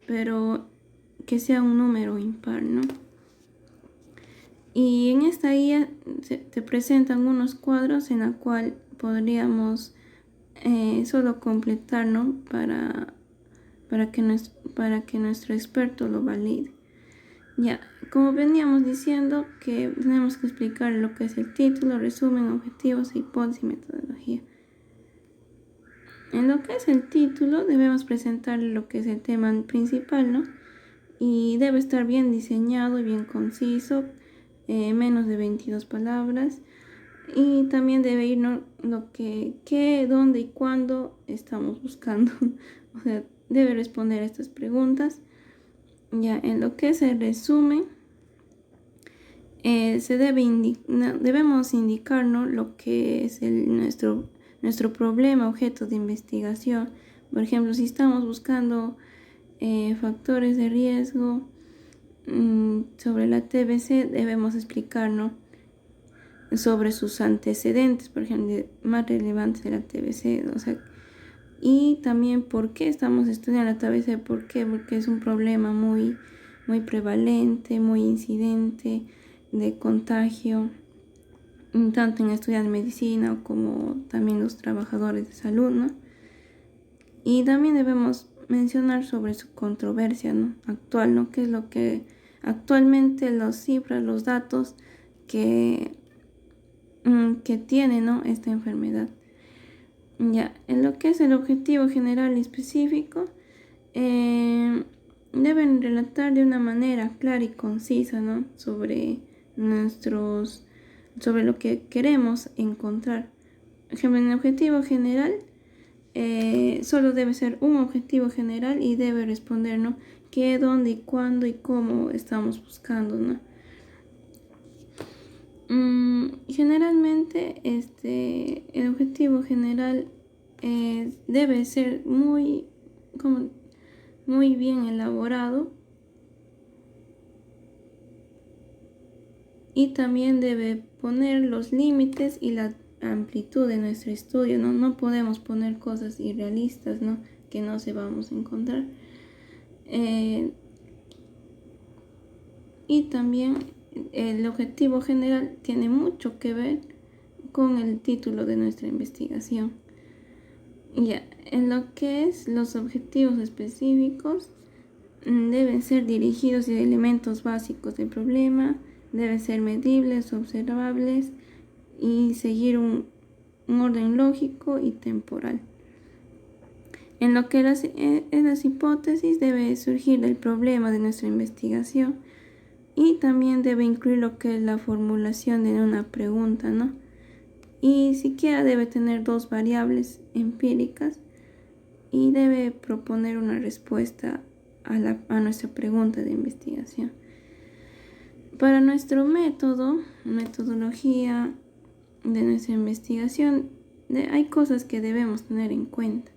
pero que sea un número impar, ¿no? Y en esta guía te presentan unos cuadros en la cual podríamos solo completar, ¿no? para que nuestro experto lo valide. Ya, como veníamos diciendo, que tenemos que explicar lo que es el título, resumen, objetivos, hipótesis y metodología. En lo que es el título, debemos presentar lo que es el tema principal, ¿no? Y debe estar bien diseñado y bien conciso, menos de 22 palabras. Y también debe ir, ¿no?, lo que, qué, dónde y cuándo estamos buscando. O sea, debe responder a estas preguntas. Ya, en lo que es el resumen, debemos indicar, ¿no?, lo que es nuestro problema, objeto de investigación. Por ejemplo, si estamos buscando factores de riesgo sobre la TBC, debemos explicar, ¿no?, sobre sus antecedentes, por ejemplo, más relevantes de la TBC, o sea, y también por qué estamos estudiando la TBC. ¿Por qué? Porque es un problema muy, muy prevalente, muy incidente de contagio, tanto en estudiantes de medicina como también los trabajadores de salud, ¿no? Y también debemos mencionar sobre su controversia, ¿no?, actual, ¿no?, qué es lo que actualmente las cifras, los datos que tiene, ¿no?, esta enfermedad. Ya, en lo que es el objetivo general y específico, deben relatar de una manera clara y concisa, ¿no?, sobre lo que queremos encontrar. Por ejemplo, en el objetivo general, solo debe ser un objetivo general y debe responder, ¿no?, qué, dónde y cuándo y cómo estamos buscando, ¿no? Generalmente el objetivo general debe ser muy bien elaborado y también debe poner los límites y la amplitud de nuestro estudio, ¿no? No podemos poner cosas irrealistas, ¿no?, que no se vamos a encontrar. Y también el objetivo general tiene mucho que ver con el título de nuestra investigación. Ya, en lo que es los objetivos específicos, deben ser dirigidos a elementos básicos del problema, deben ser medibles, observables y seguir un orden lógico y temporal. En lo que en las hipótesis debe surgir el problema de nuestra investigación y también debe incluir lo que es la formulación de una pregunta, ¿no? Y siquiera debe tener 2 variables empíricas y debe proponer una respuesta a nuestra pregunta de investigación. Para nuestro metodología de nuestra investigación, hay cosas que debemos tener en cuenta.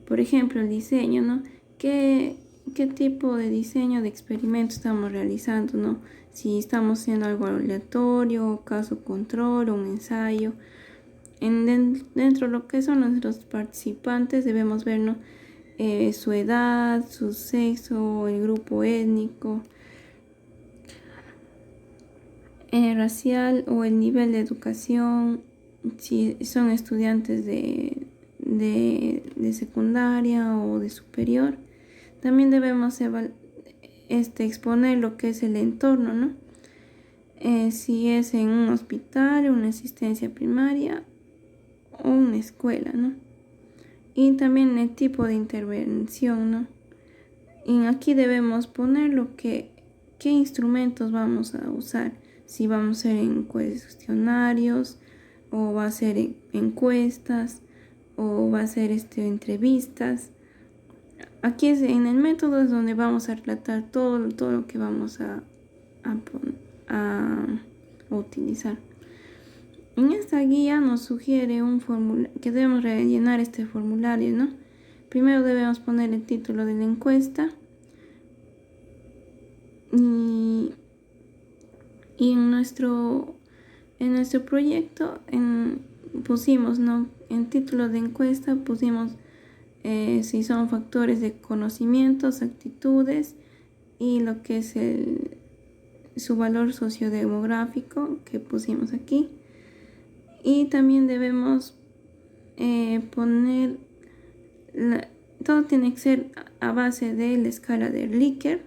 Por ejemplo, el diseño, ¿no? ¿Qué tipo de diseño de experimento estamos realizando, ¿no? Si estamos haciendo algo aleatorio, caso control o un ensayo. Dentro de lo que son nuestros participantes debemos ver, ¿no?, su edad, su sexo, el grupo étnico, racial o el nivel de educación, si son estudiantes de secundaria o de superior. También debemos exponer lo que es el entorno, ¿no? Si es en un hospital, una asistencia primaria o una escuela, ¿no? Y también el tipo de intervención, ¿no? Y aquí debemos poner qué instrumentos vamos a usar, si vamos a hacer en cuestionarios, o va a ser encuestas, o va a ser entrevistas. Aquí en el método es donde vamos a relatar todo lo que vamos a utilizar. En esta guía nos sugiere un formulario que debemos rellenar este formulario, ¿no? Primero debemos poner el título de la encuesta y en nuestro proyecto pusimos, ¿no? En título de encuesta pusimos si son factores de conocimientos, actitudes y lo que es su valor sociodemográfico que pusimos aquí. Y también debemos poner, todo tiene que ser a base de la escala de Likert,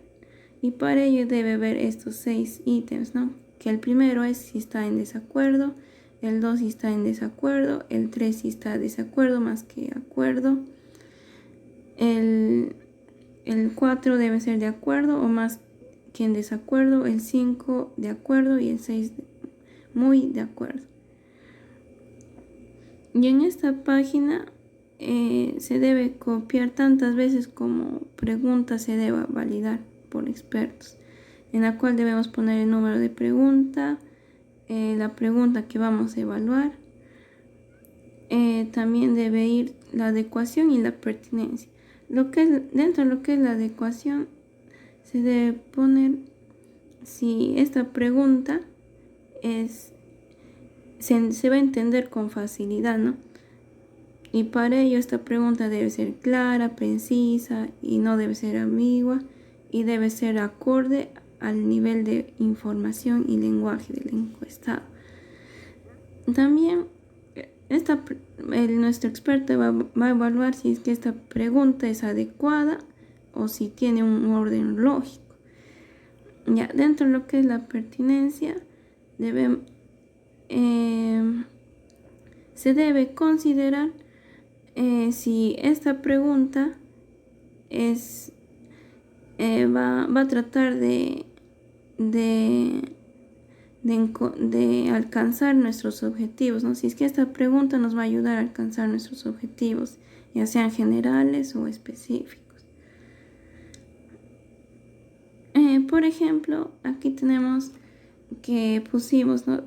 y para ello debe haber estos 6 ítems, ¿no? Que el primero es si está en desacuerdo, el 2 si está en desacuerdo, el 3 si está en desacuerdo más que acuerdo, el 4 debe ser de acuerdo o más que en desacuerdo, el 5 de acuerdo y el 6 muy de acuerdo. Y en esta página se debe copiar tantas veces como pregunta se deba validar por expertos, en la cual debemos poner el número de pregunta, la pregunta que vamos a evaluar. También debe ir la adecuación y la pertinencia. Dentro de lo que es la adecuación, se debe poner si esta pregunta se va a entender con facilidad, ¿no? Y para ello esta pregunta debe ser clara, precisa y no debe ser ambigua, y debe ser acorde al nivel de información y lenguaje del encuestado. También nuestro experto va a evaluar si es que esta pregunta es adecuada o si tiene un orden lógico. Ya, dentro de lo que es la pertinencia, se debe considerar si esta pregunta va a tratar de alcanzar nuestros objetivos, ¿no? Si es que esta pregunta nos va a ayudar a alcanzar nuestros objetivos, ya sean generales o específicos. Por ejemplo, aquí tenemos que pusimos, ¿no?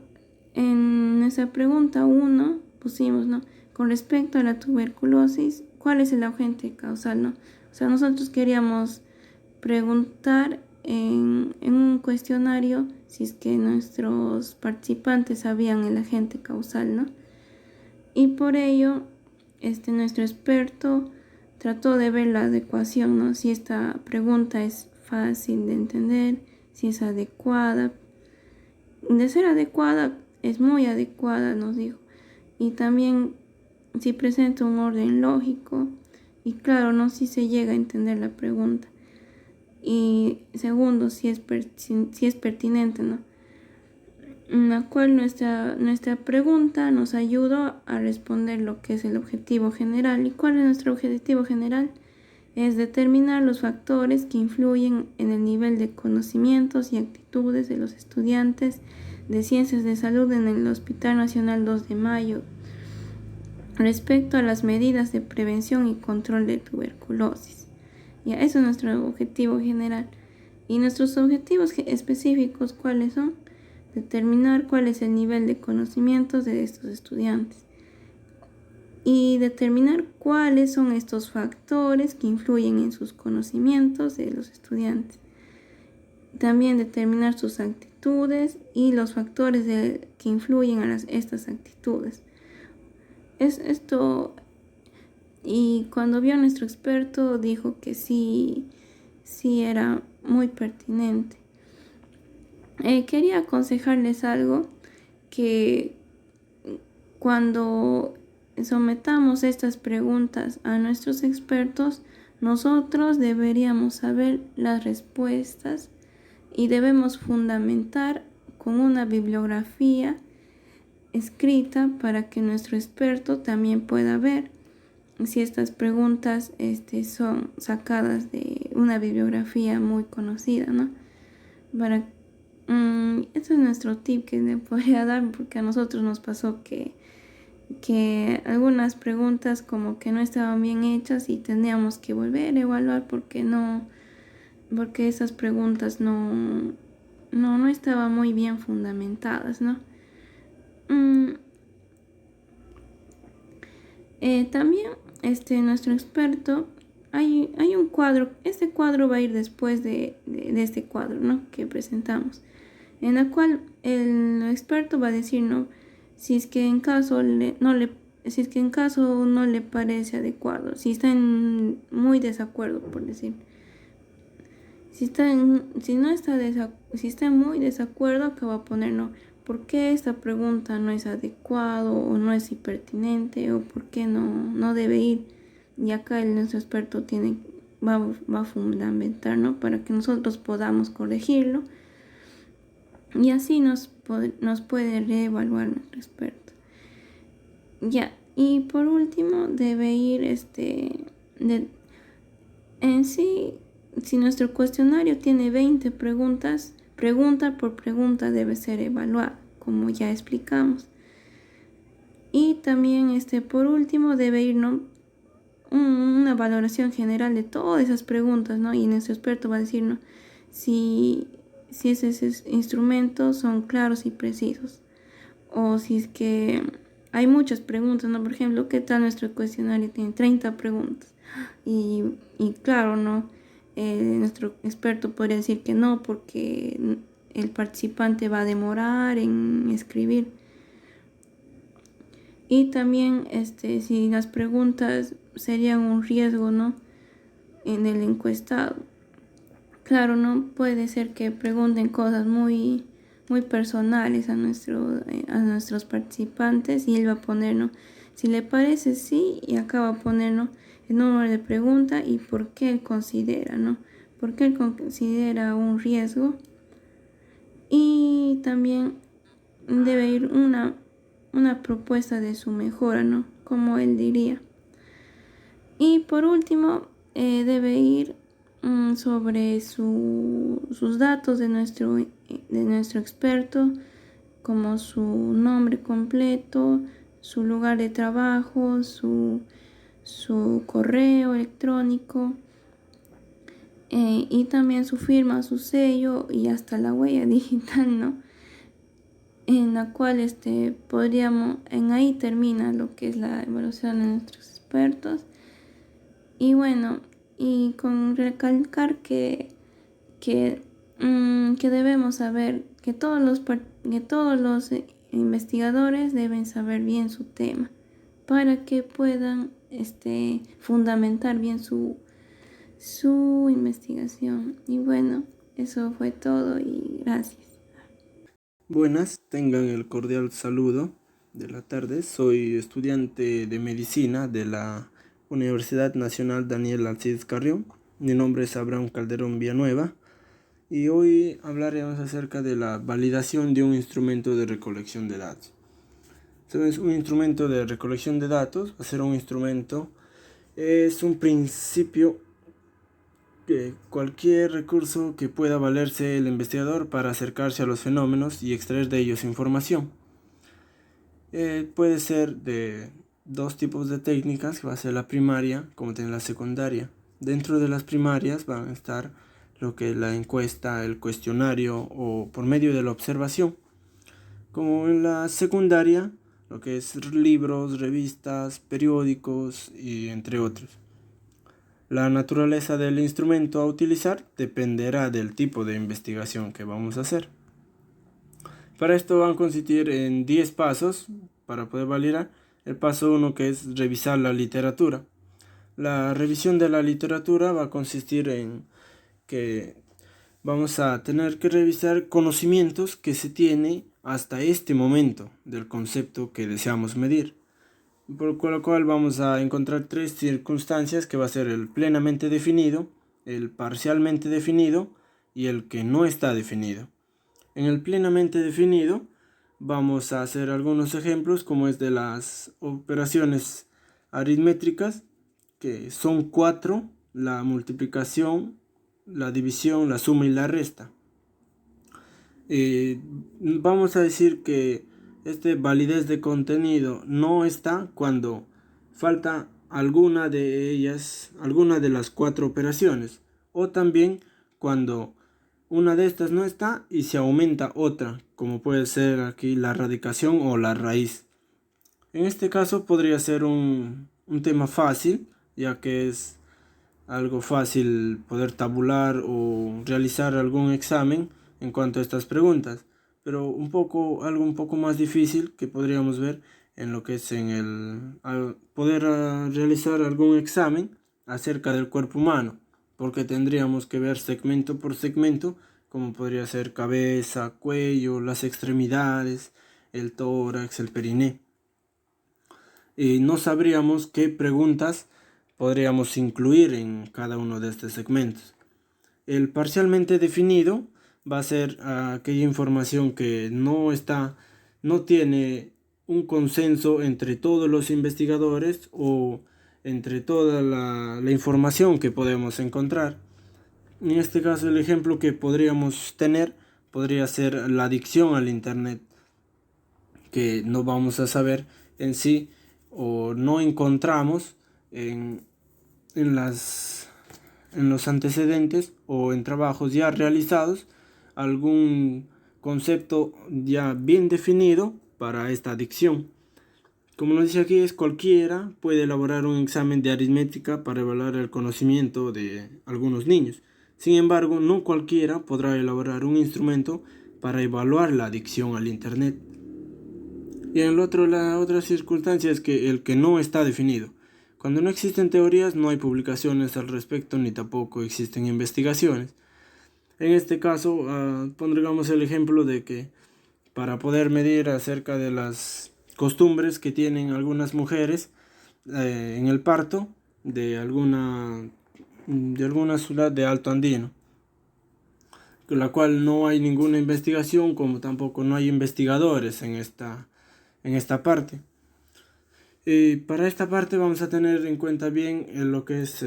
En esa pregunta 1 pusimos, ¿no? Con respecto a la tuberculosis, ¿cuál es el agente causal, no? O sea, nosotros queríamos preguntar en un cuestionario si es que nuestros participantes sabían el agente causal, ¿no? Y por ello, nuestro experto trató de ver la adecuación, ¿no? Si esta pregunta es fácil de entender, si es adecuada. De ser adecuada, es muy adecuada, nos dijo. Y también si presenta un orden lógico y claro, ¿no? Si se llega a entender la pregunta. Y segundo, si es pertinente, ¿no? En la cual nuestra pregunta nos ayudó a responder lo que es el objetivo general. ¿Y cuál es nuestro objetivo general? Es determinar los factores que influyen en el nivel de conocimientos y actitudes de los estudiantes de Ciencias de Salud en el Hospital Nacional 2 de Mayo respecto a las medidas de prevención y control de tuberculosis. Ya, eso es nuestro objetivo general. Y nuestros objetivos específicos, ¿cuáles son? Determinar cuál es el nivel de conocimientos de estos estudiantes y determinar cuáles son estos factores que influyen en sus conocimientos de los estudiantes. También determinar sus actitudes y los factores que influyen a estas actitudes. Y cuando vio a nuestro experto dijo que sí era muy pertinente. Quería aconsejarles algo, que cuando sometamos estas preguntas a nuestros expertos, nosotros deberíamos saber las respuestas y debemos fundamentar con una bibliografía escrita para que nuestro experto también pueda ver si estas preguntas son sacadas de una bibliografía muy conocida, ¿no? Este es nuestro tip que le podría dar, porque a nosotros nos pasó que algunas preguntas como que no estaban bien hechas y teníamos que volver a evaluar porque esas preguntas no estaban muy bien fundamentadas, ¿no? También nuestro experto, hay un cuadro, este cuadro va a ir después de este cuadro, ¿no?, que presentamos, en la cual el experto va a decir, ¿no?, si es que en caso no le parece adecuado, si está en muy desacuerdo, por decir. Si está en muy desacuerdo, acá va a poner, ¿no?, por qué esta pregunta no es adecuado o no es pertinente, o por qué no debe ir. Y acá nuestro experto va a fundamentar, ¿no?, para que nosotros podamos corregirlo. Y así nos puede reevaluar nuestro experto. Ya, y por último debe ir en sí, si nuestro cuestionario tiene 20 preguntas, pregunta por pregunta debe ser evaluada, como ya explicamos. Y también por último debe ir, ¿no?, una valoración general de todas esas preguntas, ¿no? Y nuestro experto va a decir, ¿no?, si esos instrumentos son claros y precisos, o si es que hay muchas preguntas, ¿no? Por ejemplo, ¿qué tal nuestro cuestionario tiene 30 preguntas? Y claro, ¿no?, nuestro experto podría decir que no, porque el participante va a demorar en escribir. Y también si las preguntas serían un riesgo, ¿no?, en el encuestado. Claro, no puede ser que pregunten cosas muy, muy personales a nuestros participantes, y él va a poner, ¿no?, si le parece, sí, y acá va a poner, ¿no?, el número de pregunta y por qué él considera, ¿no?, por qué él considera un riesgo. Y también debe ir una propuesta de su mejora, ¿no?, como él diría. Y por último, debe ir sobre sus datos de nuestro experto, como su nombre completo, su lugar de trabajo, su correo electrónico, y también su firma, su sello y hasta la huella digital, ¿no?, en la cual en ahí termina lo que es la evaluación de nuestros expertos. Y bueno, y con recalcar que debemos saber que todos los investigadores deben saber bien su tema para que puedan fundamentar bien su investigación. Y bueno, eso fue todo y gracias. Buenas, tengan el cordial saludo de la tarde. Soy estudiante de medicina de la Universidad Nacional Daniel Alcides Carrión. Mi nombre es Abraham Calderón Villanueva y hoy hablaremos acerca de la validación de un instrumento de recolección de datos. ¿Sabes? Un instrumento de recolección de datos, hacer un instrumento, es un principio que cualquier recurso que pueda valerse el investigador para acercarse a los fenómenos y extraer de ellos información. Puede ser de dos tipos de técnicas, que va a ser la primaria como también la secundaria. Dentro de las primarias van a estar lo que es la encuesta, el cuestionario o por medio de la observación. Como en la secundaria, lo que es libros, revistas, periódicos y entre otros. La naturaleza del instrumento a utilizar dependerá del tipo de investigación que vamos a hacer. Para esto van a consistir en 10 pasos para poder validar. El paso 1, que es revisar la literatura. La revisión de la literatura va a consistir en que vamos a tener que revisar conocimientos que se tiene hasta este momento del concepto que deseamos medir. Por lo cual vamos a encontrar tres circunstancias, que va a ser el plenamente definido, el parcialmente definido y el que no está definido. En el plenamente definido vamos a hacer algunos ejemplos, como es de las operaciones aritmétricas, que son 4: la multiplicación, la división, la suma y la resta. Vamos a decir que validez de contenido no está cuando falta alguna de ellas, alguna de las 4 operaciones, o también cuando una de estas no está y se aumenta otra, como puede ser aquí la radicación o la raíz. En este caso podría ser un tema fácil, ya que es algo fácil poder tabular o realizar algún examen en cuanto a estas preguntas, pero algo un poco más difícil que podríamos ver en lo que es poder realizar algún examen acerca del cuerpo humano, porque tendríamos que ver segmento por segmento, como podría ser cabeza, cuello, las extremidades, el tórax, el periné. Y no sabríamos qué preguntas podríamos incluir en cada uno de estos segmentos. El parcialmente definido va a ser aquella información que no tiene un consenso entre todos los investigadores o entre toda la información que podemos encontrar. En este caso, el ejemplo que podríamos tener podría ser la adicción al internet, que no vamos a saber en sí o no encontramos en los antecedentes o en trabajos ya realizados algún concepto ya bien definido para esta adicción. Como nos dice aquí, cualquiera puede elaborar un examen de aritmética para evaluar el conocimiento de algunos niños. Sin embargo, no cualquiera podrá elaborar un instrumento para evaluar la adicción al internet. Y la otra circunstancia es que el que no está definido. Cuando no existen teorías, no hay publicaciones al respecto, ni tampoco existen investigaciones. En este caso, pondríamos el ejemplo de que para poder medir acerca de las costumbres que tienen algunas mujeres en el parto de alguna ciudad de Alto Andino, con la cual no hay ninguna investigación, como tampoco no hay investigadores en esta parte. Para esta parte vamos a tener en cuenta bien lo que es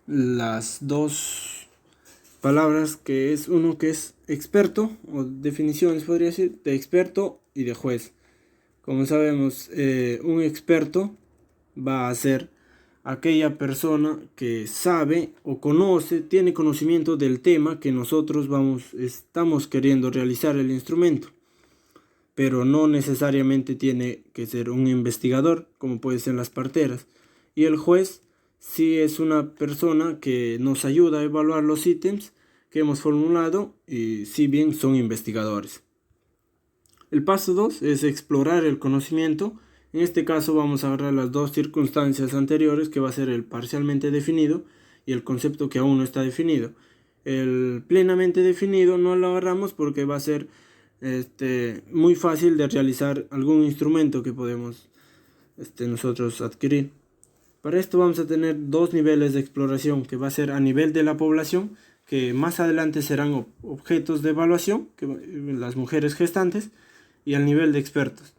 las dos palabras, que es uno que es experto, o definiciones podría decir, de experto y de juez. Como sabemos, un experto va a ser aquella persona que sabe o tiene conocimiento del tema que nosotros estamos queriendo realizar el instrumento, pero no necesariamente tiene que ser un investigador, como puede ser las parteras. Y el juez sí es una persona que nos ayuda a evaluar los ítems que hemos formulado, y si bien son investigadores. El paso 2 es explorar el conocimiento. En este caso vamos a agarrar las dos circunstancias anteriores, que va a ser el parcialmente definido y el concepto que aún no está definido. El plenamente definido no lo agarramos porque va a ser muy fácil de realizar algún instrumento que podemos nosotros adquirir. Para esto vamos a tener dos niveles de exploración, que va a ser a nivel de la población, que más adelante serán objetos de evaluación, que las mujeres gestantes, y al nivel de expertos,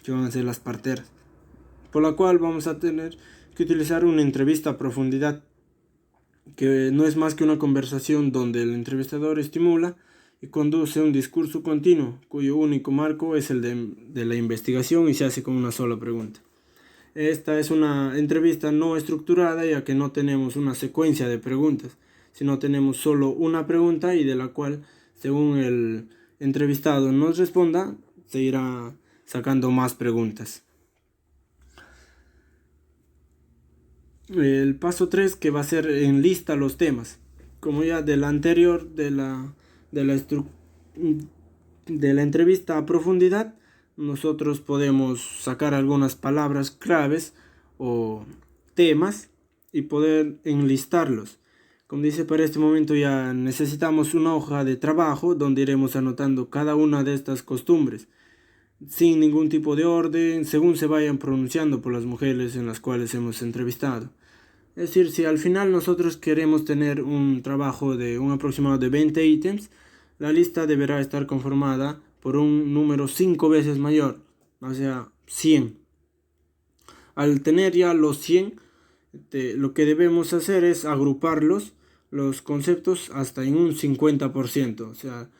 que van a ser las parteras, por la cual vamos a tener que utilizar una entrevista a profundidad, que no es más que una conversación donde el entrevistador estimula y conduce un discurso continuo, cuyo único marco es el de la investigación, y se hace con una sola pregunta. Esta es una entrevista no estructurada, ya que no tenemos una secuencia de preguntas, sino tenemos solo una pregunta, y de la cual, según el entrevistado nos responda, se irá sacando más preguntas. El paso 3, que va a ser enlista los temas. Como ya de la anterior, de la entrevista a profundidad, nosotros podemos sacar algunas palabras claves o temas y poder enlistarlos. Como dice, para este momento ya necesitamos una hoja de trabajo donde iremos anotando cada una de estas costumbres, sin ningún tipo de orden, según se vayan pronunciando por las mujeres en las cuales hemos entrevistado. Es decir, si al final nosotros queremos tener un trabajo de un aproximado de 20 ítems, la lista deberá estar conformada por un número 5 veces mayor, o sea, 100. Al tener ya los 100, lo que debemos hacer es agruparlos, los conceptos, hasta en un 50%, o sea,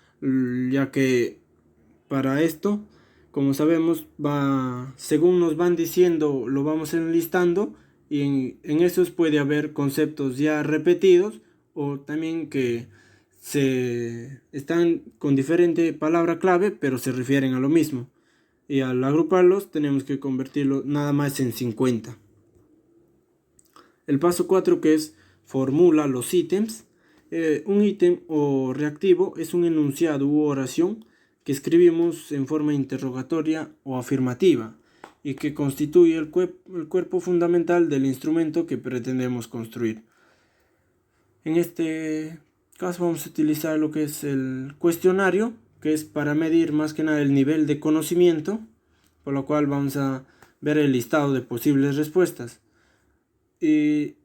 ya que para esto, como sabemos, según nos van diciendo, lo vamos enlistando, y en esos puede haber conceptos ya repetidos o también que están con diferente palabra clave pero se refieren a lo mismo, y al agruparlos tenemos que convertirlo nada más en 50. El paso 4, que es formula los ítems. Un ítem o reactivo es un enunciado u oración que escribimos en forma interrogatoria o afirmativa y que constituye el cuerpo fundamental del instrumento que pretendemos construir. En este caso vamos a utilizar lo que es el cuestionario, que es para medir más que nada el nivel de conocimiento, por lo cual vamos a ver el listado de posibles respuestas. Y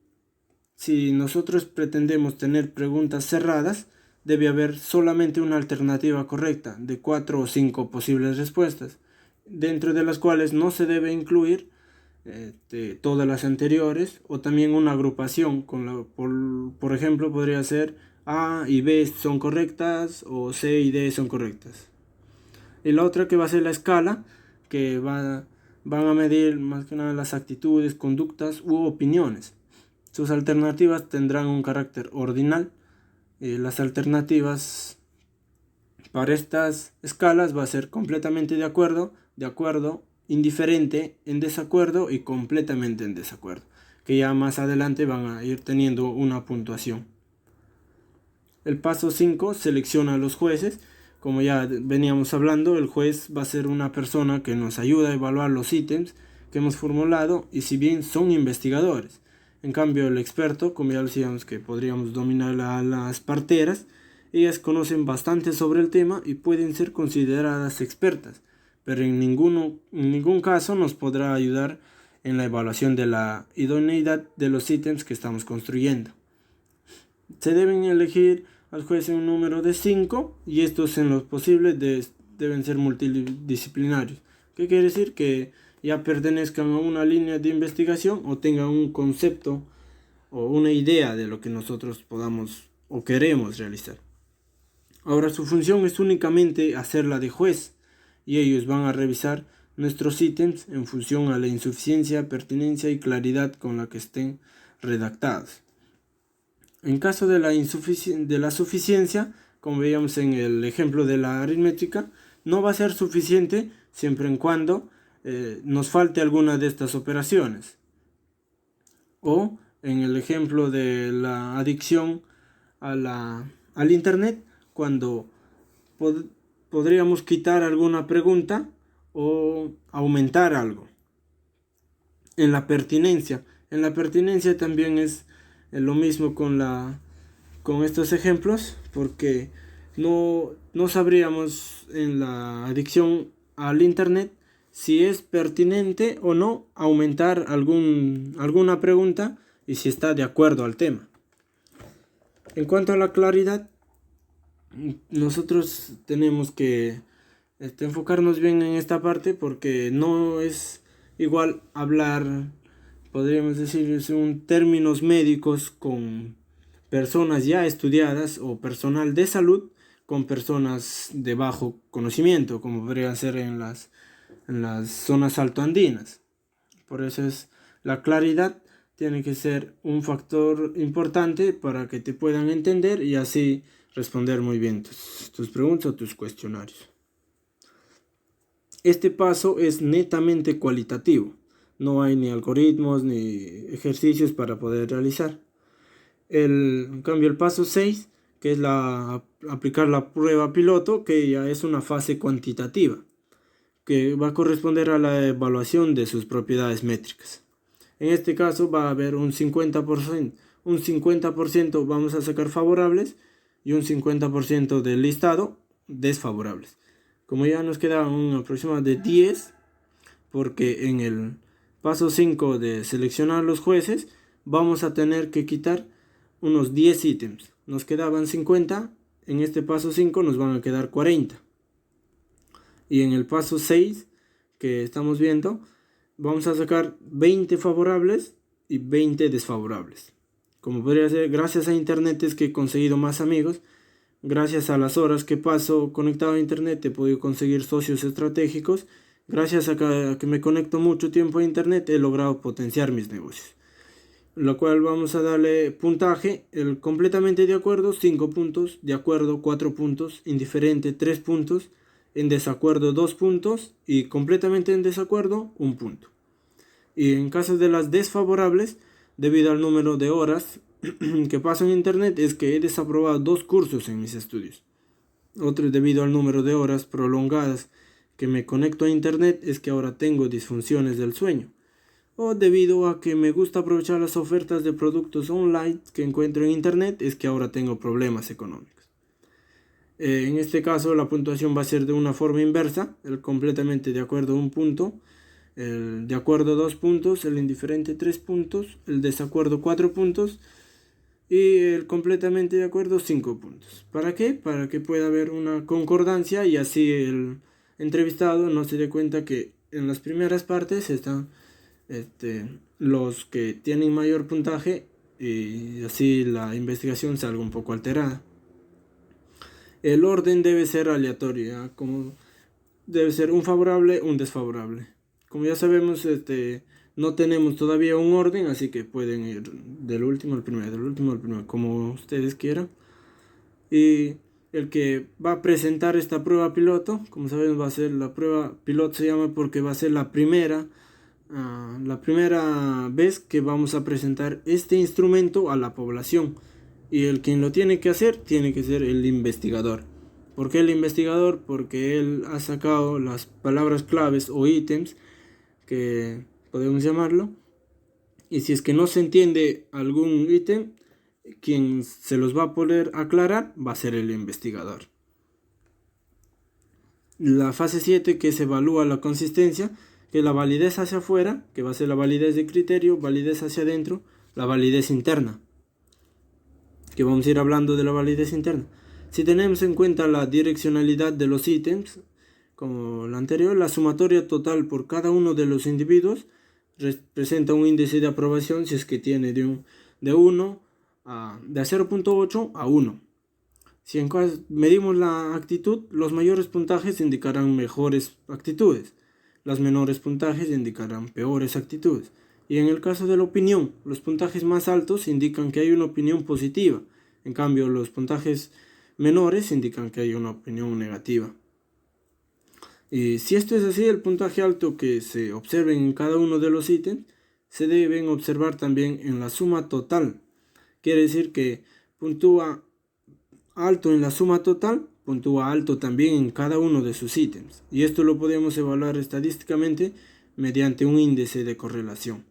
si nosotros pretendemos tener preguntas cerradas, debe haber solamente una alternativa correcta de 4 o 5 posibles respuestas, dentro de las cuales no se debe incluir todas las anteriores, o también una agrupación por ejemplo podría ser A y B son correctas o C y D son correctas. Y la otra, que va a ser la escala, que van a medir más que nada las actitudes, conductas u opiniones. Sus alternativas tendrán un carácter ordinal. Las alternativas para estas escalas va a ser completamente de acuerdo, indiferente, en desacuerdo y completamente en desacuerdo, que ya más adelante van a ir teniendo una puntuación. El paso 5, selecciona a los jueces. Como ya veníamos hablando, el juez va a ser una persona que nos ayuda a evaluar los ítems que hemos formulado, y si bien son investigadores, en cambio el experto, como ya decíamos que podríamos dominar a las parteras, ellas conocen bastante sobre el tema y pueden ser consideradas expertas, pero en ningún caso nos podrá ayudar en la evaluación de la idoneidad de los ítems que estamos construyendo. Se deben elegir al juez en un número de 5, y estos, en lo posible, deben ser multidisciplinarios. ¿Qué quiere decir? Que ya pertenezcan a una línea de investigación o tengan un concepto o una idea de lo que nosotros podamos o queremos realizar. Ahora, su función es únicamente hacerla de juez, y ellos van a revisar nuestros ítems en función a la insuficiencia, pertinencia y claridad con la que estén redactados. En caso de la suficiencia, como veíamos en el ejemplo de la aritmética, no va a ser suficiente siempre en cuando nos falte alguna de estas operaciones. O en el ejemplo de la adicción al internet, cuando podríamos quitar alguna pregunta o aumentar algo. En la pertinencia también es lo mismo con estos ejemplos, porque no sabríamos en la adicción al internet si es pertinente o no aumentar alguna pregunta y si está de acuerdo al tema. En cuanto a la claridad, nosotros tenemos que enfocarnos bien en esta parte, porque no es igual hablar, podríamos decir, en términos médicos con personas ya estudiadas o personal de salud con personas de bajo conocimiento, como podría ser en las zonas altoandinas. Por eso la claridad tiene que ser un factor importante para que te puedan entender y así responder muy bien tus preguntas o tus cuestionarios. Este paso es netamente cualitativo. No hay ni algoritmos ni ejercicios para poder realizar. En cambio, el paso 6, que es aplicar la prueba piloto, que ya es una fase cuantitativa, que va a corresponder a la evaluación de sus propiedades métricas. En este caso va a haber un 50% un 50% vamos a sacar favorables y un 50% del listado desfavorables. Como ya nos queda un aproximado de 10, porque en el paso 5 de seleccionar los jueces vamos a tener que quitar unos 10 ítems. Nos quedaban 50, en este paso 5 nos van a quedar 40. Y en el paso 6 que estamos viendo, vamos a sacar 20 favorables y 20 desfavorables. Como podría ser, gracias a internet es que he conseguido más amigos. Gracias a las horas que paso conectado a internet he podido conseguir socios estratégicos. Gracias a que me conecto mucho tiempo a internet he logrado potenciar mis negocios. Lo cual vamos a darle puntaje: el completamente de acuerdo 5 puntos, de acuerdo 4 puntos, indiferente 3 puntos, en desacuerdo 2 puntos y completamente en desacuerdo 1 punto. Y en caso de las desfavorables, debido al número de horas que paso en internet, es que he desaprobado 2 cursos en mis estudios. Otro, debido al número de horas prolongadas que me conecto a internet, es que ahora tengo disfunciones del sueño. O debido a que me gusta aprovechar las ofertas de productos online que encuentro en internet, es que ahora tengo problemas económicos. En este caso la puntuación va a ser de una forma inversa: el completamente de acuerdo 1 punto, el de acuerdo 2 puntos, el indiferente 3 puntos, el desacuerdo 4 puntos y el completamente de acuerdo 5 puntos. ¿Para qué? Para que pueda haber una concordancia y así el entrevistado no se dé cuenta que en las primeras partes están los que tienen mayor puntaje y así la investigación salga un poco alterada. El orden debe ser aleatorio, como debe ser un favorable, un desfavorable. Como ya sabemos, no tenemos todavía un orden, así que pueden ir del último al primero, del último al primero, como ustedes quieran. Y el que va a presentar esta prueba piloto, como sabemos, va a ser la prueba piloto, se llama porque va a ser la primera vez que vamos a presentar este instrumento a la población. Y el quien lo tiene que hacer tiene que ser el investigador. ¿Por qué el investigador? Porque él ha sacado las palabras claves o ítems, que podemos llamarlo, y si es que no se entiende algún ítem, quien se los va a poder aclarar va a ser el investigador. La fase 7, que se evalúa la consistencia, que es la validez hacia afuera, que va a ser la validez de criterio, validez hacia adentro, la validez interna, que vamos a ir hablando de la validez interna. Si tenemos en cuenta la direccionalidad de los ítems, como la anterior, la sumatoria total por cada uno de los individuos representa un índice de aprobación si es que tiene de 0.8 a 1. Si en caso medimos la actitud, los mayores puntajes indicarán mejores actitudes, los menores puntajes indicarán peores actitudes. Y en el caso de la opinión, los puntajes más altos indican que hay una opinión positiva, en cambio los puntajes menores indican que hay una opinión negativa. Y si esto es así, el puntaje alto que se observen en cada uno de los ítems se deben observar también en la suma total. Quiere decir que puntúa alto en la suma total, puntúa alto también en cada uno de sus ítems. Y esto lo podemos evaluar estadísticamente mediante un índice de correlación.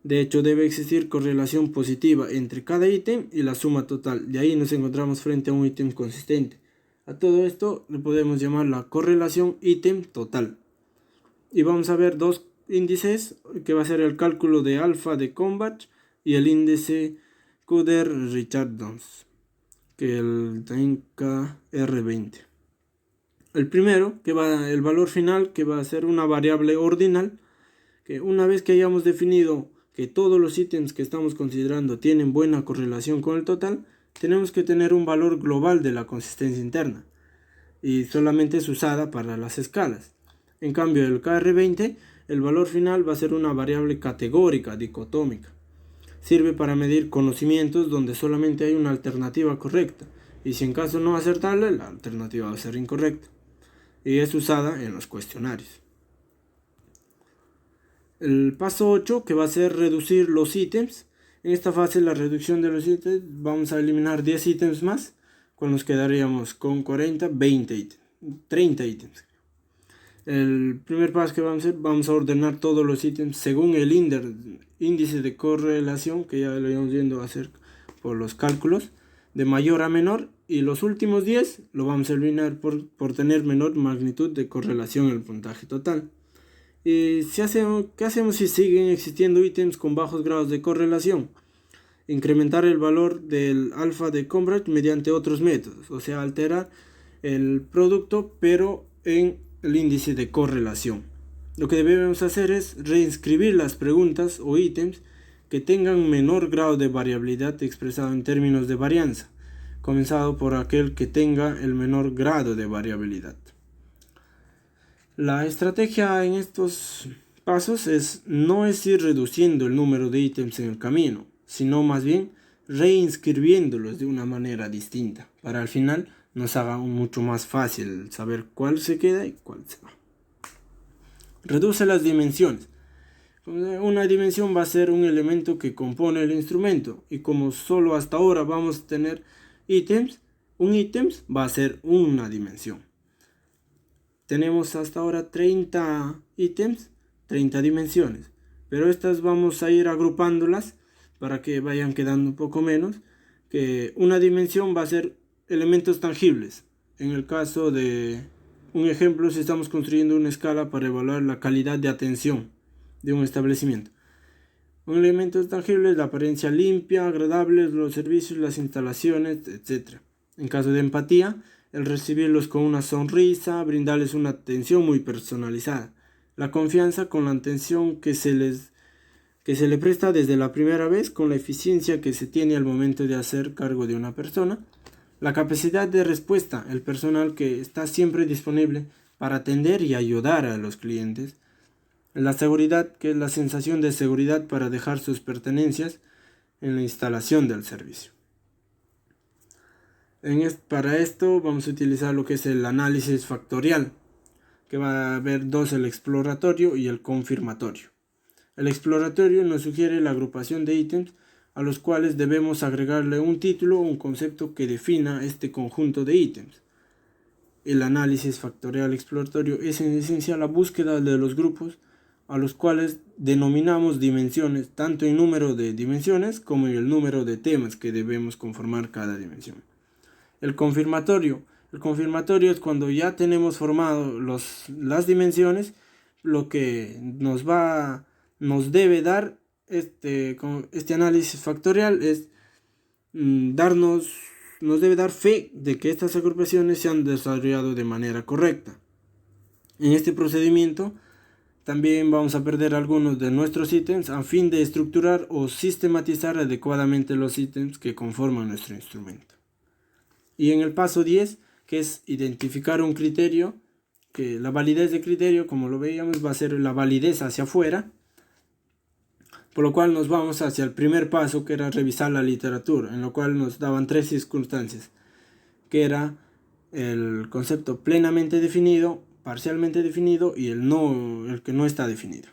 De hecho, debe existir correlación positiva entre cada ítem y la suma total. De ahí nos encontramos frente a un ítem consistente. A todo esto le podemos llamar la correlación ítem total. Y vamos a ver 2 índices, que va a ser el cálculo de alfa de Combach y el índice Kuder-Richardson, que es el KR20. El primero, el valor final, que va a ser una variable ordinal, que una vez que hayamos definido que todos los ítems que estamos considerando tienen buena correlación con el total, tenemos que tener un valor global de la consistencia interna, y solamente es usada para las escalas. En cambio, el KR20, el valor final va a ser una variable categórica, dicotómica. Sirve para medir conocimientos donde solamente hay una alternativa correcta, y si en caso no acertarle, la alternativa va a ser incorrecta, y es usada en los cuestionarios. El paso 8, que va a ser reducir los ítems. En esta fase, la reducción de los ítems, vamos a eliminar 10 ítems más, con los quedaríamos con 40, 20 ítems, 30 ítems. El primer paso que vamos a hacer, vamos a ordenar todos los ítems según el índice de correlación, que ya lo íbamos viendo hacer por los cálculos, de mayor a menor, y los últimos 10 lo vamos a eliminar por tener menor magnitud de correlación en el puntaje total. ¿Qué hacemos si siguen existiendo ítems con bajos grados de correlación? Incrementar el valor del alfa de Cambridge mediante otros métodos, o sea, alterar el producto pero en el índice de correlación. Lo que debemos hacer es reinscribir las preguntas o ítems que tengan menor grado de variabilidad expresado en términos de varianza, comenzado por aquel que tenga el menor grado de variabilidad. La estrategia en estos pasos no es ir reduciendo el número de ítems en el camino, sino más bien reinscribiéndolos de una manera distinta, para al final nos haga mucho más fácil saber cuál se queda y cuál se va. Reduce las dimensiones. Una dimensión va a ser un elemento que compone el instrumento, y como solo hasta ahora vamos a tener ítems, un ítem va a ser una dimensión. Tenemos hasta ahora 30 ítems, 30 dimensiones, pero estas vamos a ir agrupándolas para que vayan quedando un poco menos, que una dimensión va a ser elementos tangibles. En el caso de un ejemplo, si estamos construyendo una escala para evaluar la calidad de atención de un establecimiento. Un elemento tangible es la apariencia limpia, agradable, los servicios, las instalaciones, etc. En caso de empatía, el recibirlos con una sonrisa, brindarles una atención muy personalizada. La confianza con la atención que se le presta desde la primera vez, con la eficiencia que se tiene al momento de hacer cargo de una persona. La capacidad de respuesta, el personal que está siempre disponible para atender y ayudar a los clientes. La seguridad, que es la sensación de seguridad para dejar sus pertenencias en la instalación del servicio. Para esto vamos a utilizar lo que es el análisis factorial, que va a haber dos, el exploratorio y el confirmatorio. El exploratorio nos sugiere la agrupación de ítems a los cuales debemos agregarle un título o un concepto que defina este conjunto de ítems. El análisis factorial exploratorio es en esencia la búsqueda de los grupos a los cuales denominamos dimensiones, tanto en número de dimensiones como en el número de temas que debemos conformar cada dimensión. El confirmatorio es cuando ya tenemos formado las dimensiones, lo que nos debe dar este análisis factorial es nos debe dar fe de que estas agrupaciones se han desarrollado de manera correcta. En este procedimiento también vamos a perder algunos de nuestros ítems a fin de estructurar o sistematizar adecuadamente los ítems que conforman nuestro instrumento. Y en el paso 10, que es identificar un criterio, que la validez de criterio, como lo veíamos, va a ser la validez hacia afuera, por lo cual nos vamos hacia el primer paso, que era revisar la literatura, en lo cual nos daban 3 circunstancias, que era el concepto plenamente definido, parcialmente definido y el que no está definido.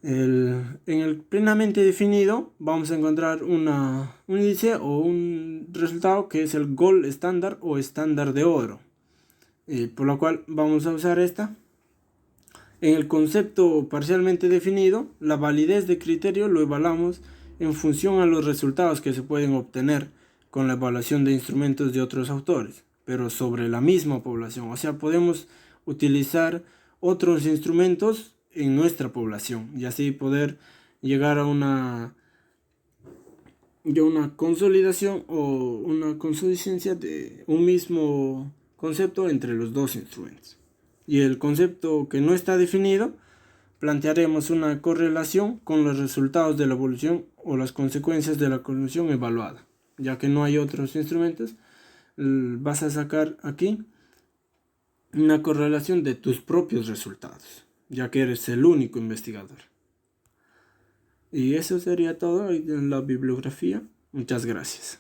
En el plenamente definido vamos a encontrar un índice o un resultado que es el gold estándar o estándar de oro, por lo cual vamos a usar esta. En el concepto parcialmente definido, la validez de criterio lo evaluamos en función a los resultados que se pueden obtener con la evaluación de instrumentos de otros autores, pero sobre la misma población. O sea, podemos utilizar otros instrumentos en nuestra población y así poder llegar a una consolidación o una consistencia de un mismo concepto entre los dos instrumentos. Y el concepto que no está definido, plantearemos una correlación con los resultados de la evolución o las consecuencias de la evolución evaluada. Ya que no hay otros instrumentos, vas a sacar aquí una correlación de tus propios resultados, ya que eres el único investigador. Y eso sería todo en la bibliografía. Muchas gracias.